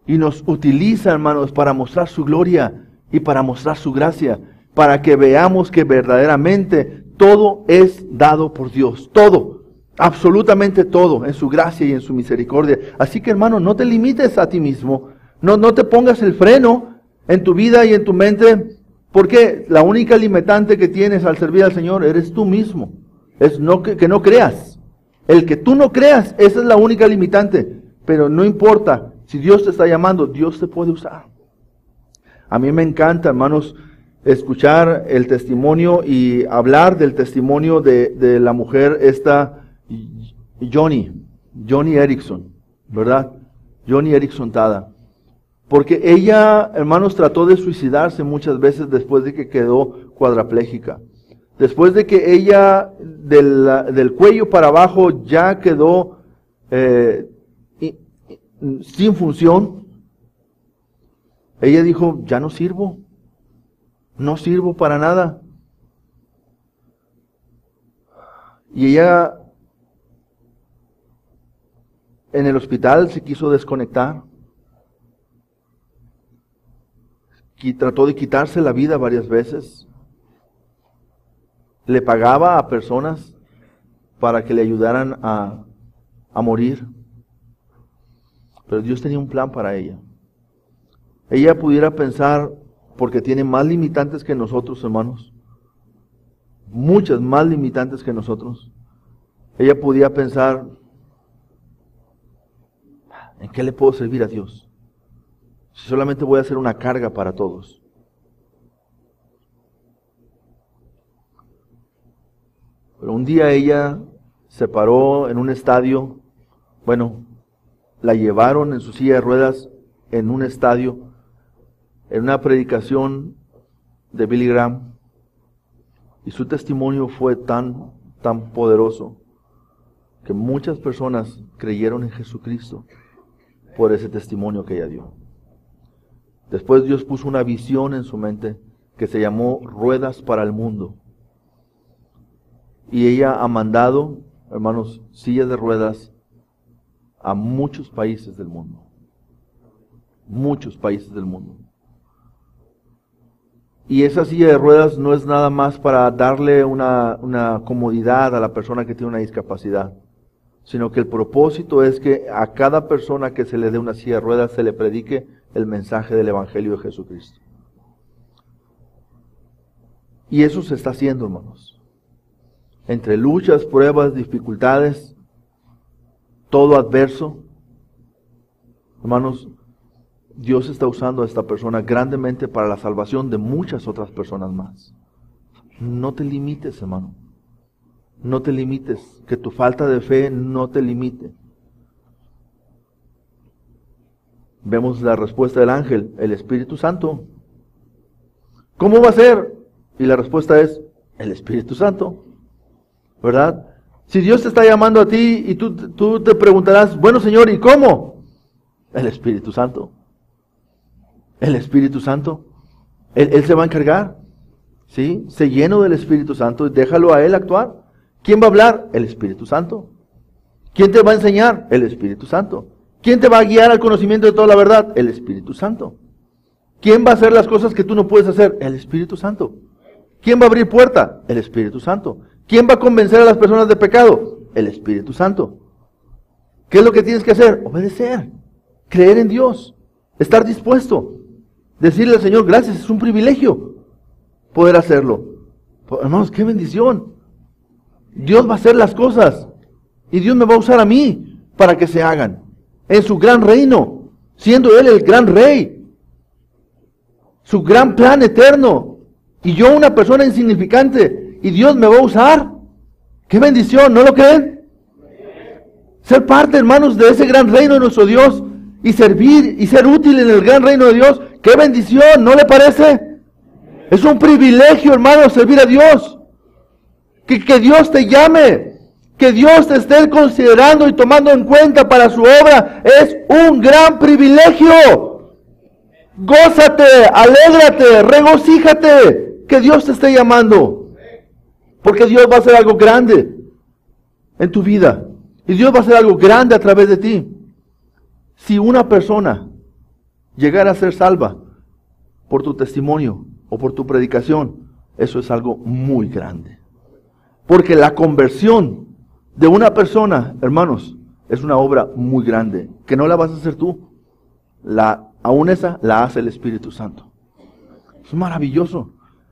Y nos utiliza, hermanos, para mostrar su gloria y para mostrar su gracia. Para que veamos que verdaderamente todo es dado por Dios. Todo. Absolutamente todo, en su gracia y en su misericordia. Así que, hermano, no te limites a ti mismo. No te pongas el freno en tu vida y en tu mente. Porque la única limitante que tienes al servir al Señor eres tú mismo. Es que no creas. El que tú no creas, esa es la única limitante. Pero no importa, si Dios te está llamando, Dios te puede usar. A mí me encanta, hermanos, escuchar el testimonio y hablar del testimonio de la mujer esta Johnny Erickson, ¿verdad? Johnny Erickson Tada. Porque ella, hermanos, trató de suicidarse muchas veces después de que quedó cuadraplégica. Después de que ella del cuello para abajo ya quedó sin función, ella dijo, ya no sirvo para nada. Y ella en el hospital se quiso desconectar. Y trató de quitarse la vida varias veces. Le pagaba a personas para que le ayudaran a morir. Pero Dios tenía un plan para ella. Ella pudiera pensar, porque tiene más limitantes que nosotros, hermanos, muchas más limitantes que nosotros, ella podía pensar, ¿en qué le puedo servir a Dios? Si solamente voy a ser una carga para todos. Pero un día ella se paró en un estadio, la llevaron en su silla de ruedas en un estadio, en una predicación de Billy Graham, y su testimonio fue tan poderoso que muchas personas creyeron en Jesucristo por ese testimonio que ella dio. Después Dios puso una visión en su mente que se llamó Ruedas para el Mundo. Y ella ha mandado, hermanos, sillas de ruedas a muchos países del mundo. Muchos países del mundo. Y esa silla de ruedas no es nada más para darle una comodidad a la persona que tiene una discapacidad, sino que el propósito es que a cada persona que se le dé una silla de ruedas se le predique el mensaje del Evangelio de Jesucristo. Y eso se está haciendo, hermanos. Entre luchas, pruebas, dificultades, todo adverso, hermanos, Dios está usando a esta persona grandemente para la salvación de muchas otras personas más. No te limites, hermano. No te limites. Que tu falta de fe no te limite. Vemos la respuesta del ángel, el Espíritu Santo. ¿Cómo va a ser? Y la respuesta es, el Espíritu Santo. ¿Verdad? Si Dios te está llamando a ti y tú te preguntarás, bueno Señor, ¿y cómo? El Espíritu Santo. El Espíritu Santo. Él se va a encargar. ¿Sí? Sé lleno del Espíritu Santo y déjalo a Él actuar. ¿Quién va a hablar? El Espíritu Santo. ¿Quién te va a enseñar? El Espíritu Santo. ¿Quién te va a guiar al conocimiento de toda la verdad? El Espíritu Santo. ¿Quién va a hacer las cosas que tú no puedes hacer? El Espíritu Santo. ¿Quién va a abrir puerta? El Espíritu Santo. ¿Quién va a convencer a las personas de pecado? El Espíritu Santo. ¿Qué es lo que tienes que hacer? Obedecer. Creer en Dios. Estar dispuesto. Decirle al Señor, gracias, es un privilegio poder hacerlo. Hermanos, qué bendición. Dios va a hacer las cosas. Y Dios me va a usar a mí para que se hagan. En su gran reino. Siendo Él el gran rey. Su gran plan eterno. Y yo una persona insignificante. Y Dios me va a usar. ¡Qué bendición! ¿No lo creen? Ser parte, hermanos, de ese gran reino de nuestro Dios. Y servir y ser útil en el gran reino de Dios. ¡Qué bendición! ¿No le parece? Es un privilegio, hermanos, servir a Dios. Que Dios te llame. Que Dios te esté considerando y tomando en cuenta para su obra. Es un gran privilegio. Gózate, alégrate, regocíjate. Que Dios te esté llamando. Porque Dios va a hacer algo grande en tu vida. Y Dios va a hacer algo grande a través de ti. Si una persona llegara a ser salva por tu testimonio o por tu predicación, eso es algo muy grande. Porque la conversión de una persona, hermanos, es una obra muy grande, que no la vas a hacer tú. Aún esa la hace el Espíritu Santo. Es maravilloso.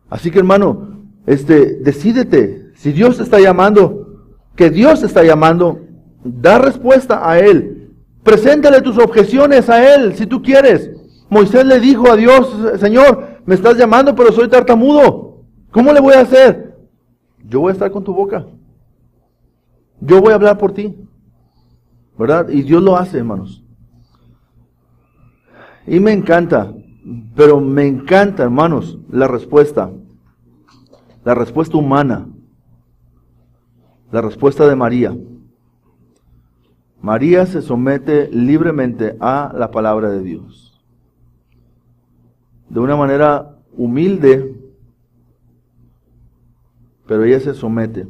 Así que, hermano, decídete. Si Dios te está llamando, que Dios te está llamando, da respuesta a Él. Preséntale tus objeciones a Él, si tú quieres. Moisés le dijo a Dios, Señor, me estás llamando, pero soy tartamudo. ¿Cómo le voy a hacer? Yo voy a estar con tu boca. Yo voy a hablar por ti. ¿Verdad? Y Dios lo hace, hermanos. Y me encanta, pero me encanta, hermanos, la respuesta humana, la respuesta de María. María se somete libremente a la palabra de Dios. De una manera humilde, pero ella se somete.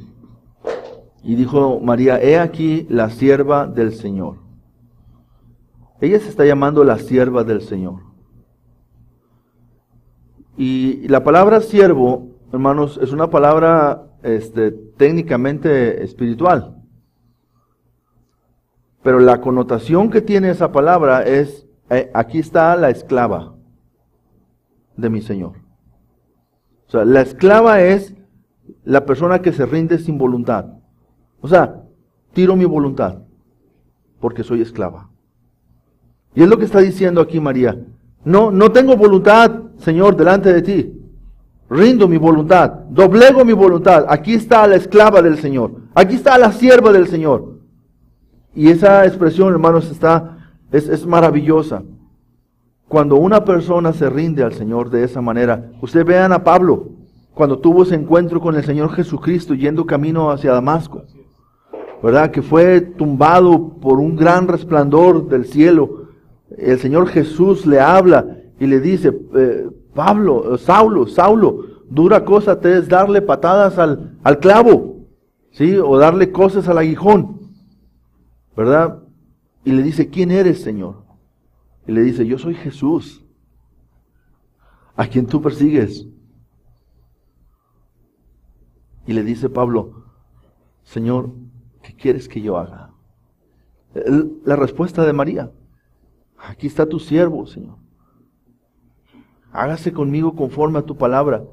Y dijo María, he aquí la sierva del Señor. Ella se está llamando la sierva del Señor. Y la palabra siervo, hermanos, es una palabra técnicamente espiritual. Pero la connotación que tiene esa palabra es, aquí está la esclava de mi Señor. O sea, la esclava es la persona que se rinde sin voluntad. O sea, tiro mi voluntad porque soy esclava. Y es lo que está diciendo aquí María. No tengo voluntad, Señor, delante de ti. Rindo mi voluntad, doblego mi voluntad. Aquí está la esclava del Señor. Aquí está la sierva del Señor. Y esa expresión, hermanos, es maravillosa. Cuando una persona se rinde al Señor de esa manera, ustedes vean a Pablo, cuando tuvo ese encuentro con el Señor Jesucristo yendo camino hacia Damasco, ¿verdad? Que fue tumbado por un gran resplandor del cielo. El Señor Jesús le habla y le dice, Saulo, dura cosa te es darle patadas al clavo, ¿sí? O darle cosas al aguijón, ¿verdad? Y le dice, ¿quién eres, Señor? Y le dice, yo soy Jesús, a quien tú persigues. Y le dice Pablo, Señor, ¿qué quieres que yo haga? La respuesta de María, aquí está tu siervo, Señor. Hágase conmigo conforme a tu palabra.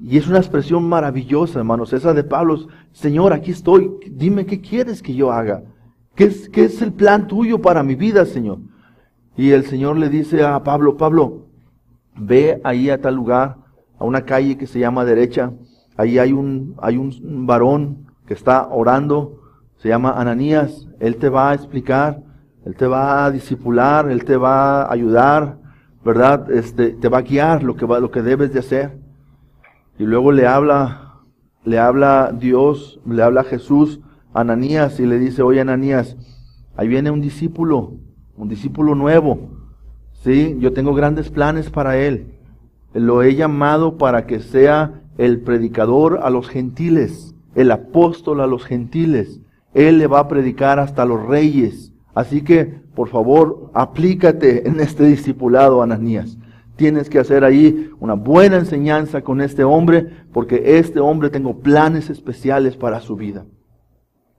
Y es una expresión maravillosa, hermanos, esa de Pablo. Señor, aquí estoy, dime qué quieres que yo haga. ¿Qué es el plan tuyo para mi vida, Señor? Y el Señor le dice a Pablo, ve ahí a tal lugar, a una calle que se llama Derecha. Ahí hay un varón que está orando, se llama Ananías. Él te va a explicar, él te va a discipular, él te va a ayudar, ¿verdad? Te va a guiar lo que debes de hacer. Y luego le habla Dios, le habla Jesús a Ananías y le dice, oye Ananías, ahí viene un discípulo nuevo, ¿sí? Yo tengo grandes planes para él. Lo he llamado para que sea el predicador a los gentiles, el apóstol a los gentiles. Él le va a predicar hasta los reyes. Así que, por favor, aplícate en este discipulado, Ananías. Tienes que hacer ahí una buena enseñanza con este hombre, porque este hombre tengo planes especiales para su vida.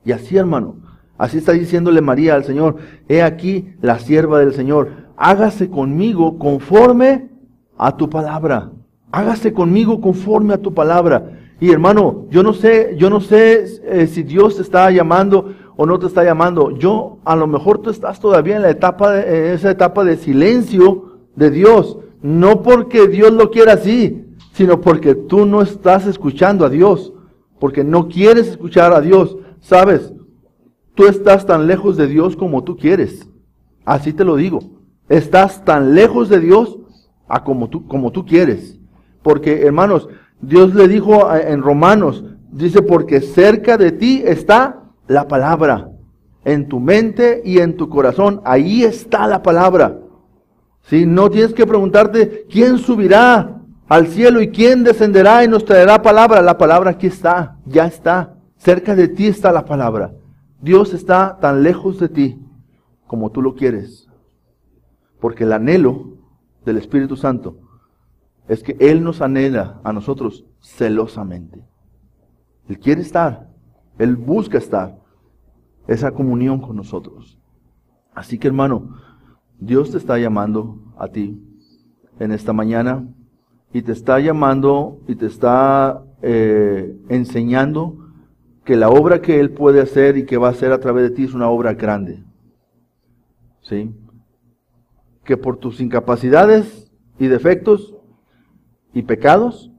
Y así, hermano, así está diciéndole María al Señor, he aquí la sierva del Señor, hágase conmigo conforme a tu palabra. Hágase conmigo conforme a tu palabra. Y hermano, yo no sé si Dios te está llamando o no te está llamando. A lo mejor tú estás todavía en esa etapa de silencio de Dios. No porque Dios lo quiera así, sino porque tú no estás escuchando a Dios. Porque no quieres escuchar a Dios. ¿Sabes? Tú estás tan lejos de Dios como tú quieres. Así te lo digo. Estás tan lejos de Dios como tú quieres. Porque, hermanos, Dios le dijo en Romanos, dice, porque cerca de ti está la palabra, en tu mente y en tu corazón. Ahí está la palabra. ¿Sí? No tienes que preguntarte quién subirá al cielo y quién descenderá y nos traerá palabra. La palabra aquí está, ya está. Cerca de ti está la palabra. Dios está tan lejos de ti como tú lo quieres. Porque el anhelo del Espíritu Santo es que Él nos anhela a nosotros celosamente. Él quiere estar, Él busca estar, esa comunión con nosotros. Así que, hermano, Dios te está llamando a ti en esta mañana y te está llamando y te está enseñando que la obra que Él puede hacer y que va a hacer a través de ti es una obra grande. ¿Sí? Que por tus incapacidades y defectos y pecados,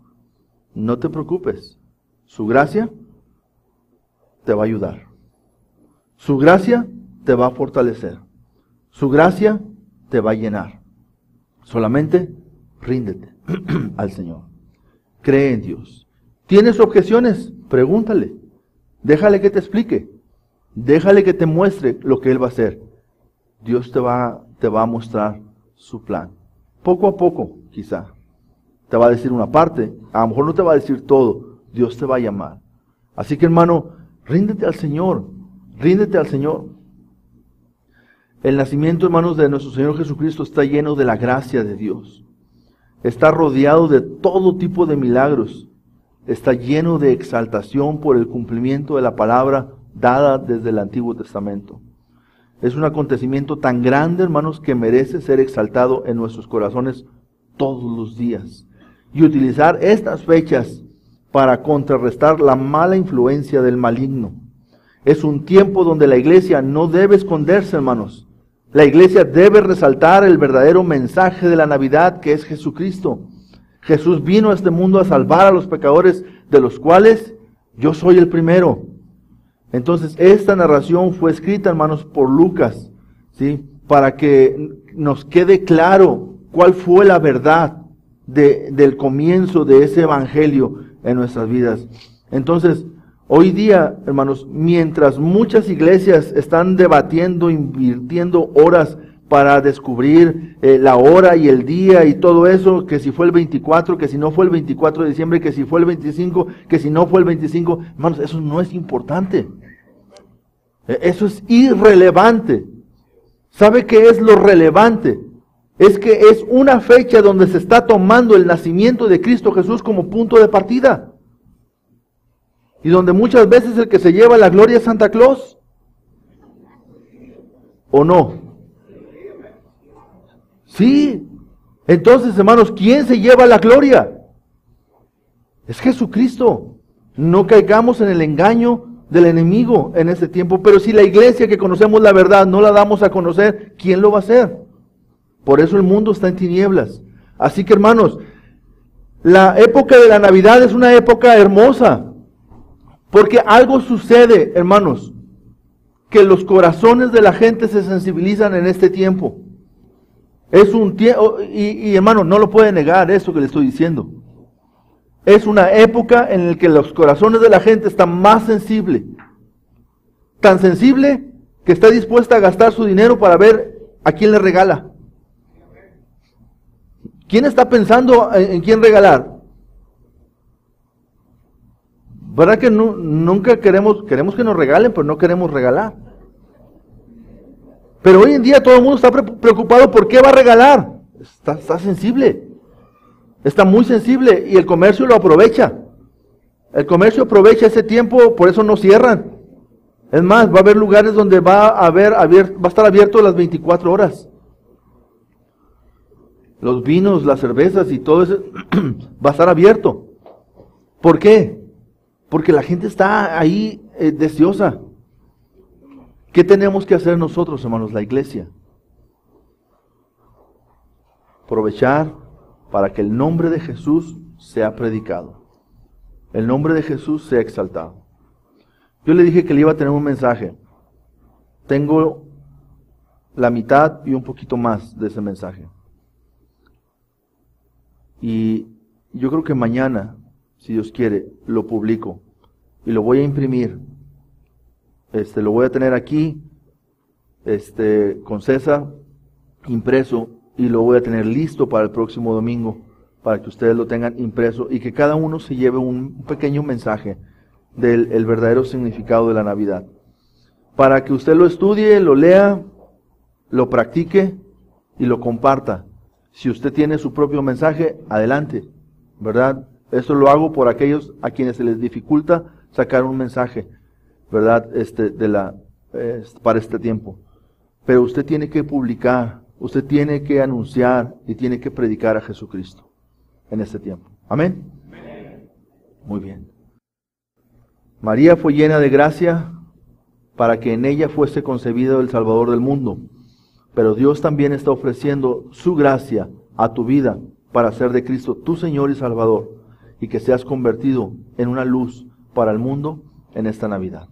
no te preocupes. Su gracia te va a ayudar. Su gracia te va a fortalecer. Su gracia te va a llenar. Solamente ríndete al Señor. Cree en Dios. ¿Tienes objeciones? Pregúntale. Déjale que te explique. Déjale que te muestre lo que Él va a hacer. Dios te va a mostrar su plan. Poco a poco, quizá. Te va a decir una parte. A lo mejor no te va a decir todo. Dios te va a llamar. Así que, hermano, ríndete al Señor. Ríndete al Señor. El nacimiento, hermanos, de nuestro Señor Jesucristo está lleno de la gracia de Dios. Está rodeado de todo tipo de milagros. Está lleno de exaltación por el cumplimiento de la palabra dada desde el Antiguo Testamento. Es un acontecimiento tan grande, hermanos, que merece ser exaltado en nuestros corazones todos los días. Y utilizar estas fechas para contrarrestar la mala influencia del maligno. Es un tiempo donde la iglesia no debe esconderse, hermanos. La iglesia debe resaltar el verdadero mensaje de la Navidad, que es Jesucristo. Jesús vino a este mundo a salvar a los pecadores, de los cuales yo soy el primero. Entonces, esta narración fue escrita, hermanos, por Lucas, ¿sí? Para que nos quede claro cuál fue la verdad del comienzo de ese evangelio en nuestras vidas. Entonces, hoy día, hermanos, mientras muchas iglesias están debatiendo, invirtiendo horas para descubrir la hora y el día y todo eso, que si fue el 24, que si no fue el 24 de diciembre, que si fue el 25, que si no fue el 25, hermanos, eso no es importante. Eso es irrelevante. ¿Sabe qué es lo relevante? Es que es una fecha donde se está tomando el nacimiento de Cristo Jesús como punto de partida. Y donde muchas veces el que se lleva la gloria es Santa Claus. ¿O no? Sí. Entonces, hermanos, ¿quién se lleva la gloria? Es Jesucristo. No caigamos en el engaño del enemigo en este tiempo. Pero si la iglesia que conocemos la verdad no la damos a conocer, ¿quién lo va a hacer? Por eso el mundo está en tinieblas. Así que, hermanos, la época de la Navidad es una época hermosa. Porque algo sucede, hermanos, que los corazones de la gente se sensibilizan en este tiempo. Es un tiempo, y hermano, no lo puede negar eso que le estoy diciendo. Es una época en la que los corazones de la gente están más sensibles. Tan sensible que está dispuesta a gastar su dinero para ver a quién le regala. ¿Quién está pensando en quién regalar? ¿Verdad que nunca queremos que nos regalen, pero no queremos regalar? Pero hoy en día todo el mundo está preocupado por qué va a regalar. Está sensible. Está muy sensible y el comercio lo aprovecha. El comercio aprovecha ese tiempo, por eso no cierran. Es más, va a haber lugares donde va a estar abierto las 24 horas. Los vinos, las cervezas y todo eso va a estar abierto. ¿Por qué? Porque la gente está ahí deseosa. ¿Qué tenemos que hacer nosotros, hermanos, la iglesia? Aprovechar para que el nombre de Jesús sea predicado. El nombre de Jesús sea exaltado. Yo le dije que le iba a tener un mensaje. Tengo la mitad y un poquito más de ese mensaje. Y yo creo que mañana, si Dios quiere, lo publico y lo voy a imprimir. Lo voy a tener aquí, con César, impreso, y lo voy a tener listo para el próximo domingo, para que ustedes lo tengan impreso y que cada uno se lleve un pequeño mensaje del verdadero significado de la Navidad. Para que usted lo estudie, lo lea, lo practique y lo comparta. Si usted tiene su propio mensaje, adelante, ¿verdad? Esto lo hago por aquellos a quienes se les dificulta sacar un mensaje, ¿verdad? Para este tiempo. Pero usted tiene que publicar, usted tiene que anunciar y tiene que predicar a Jesucristo en este tiempo. ¿Amén? Amén. Muy bien. María fue llena de gracia para que en ella fuese concebido el Salvador del mundo. Pero Dios también está ofreciendo su gracia a tu vida para hacer de Cristo tu Señor y Salvador y que seas convertido en una luz para el mundo en esta Navidad.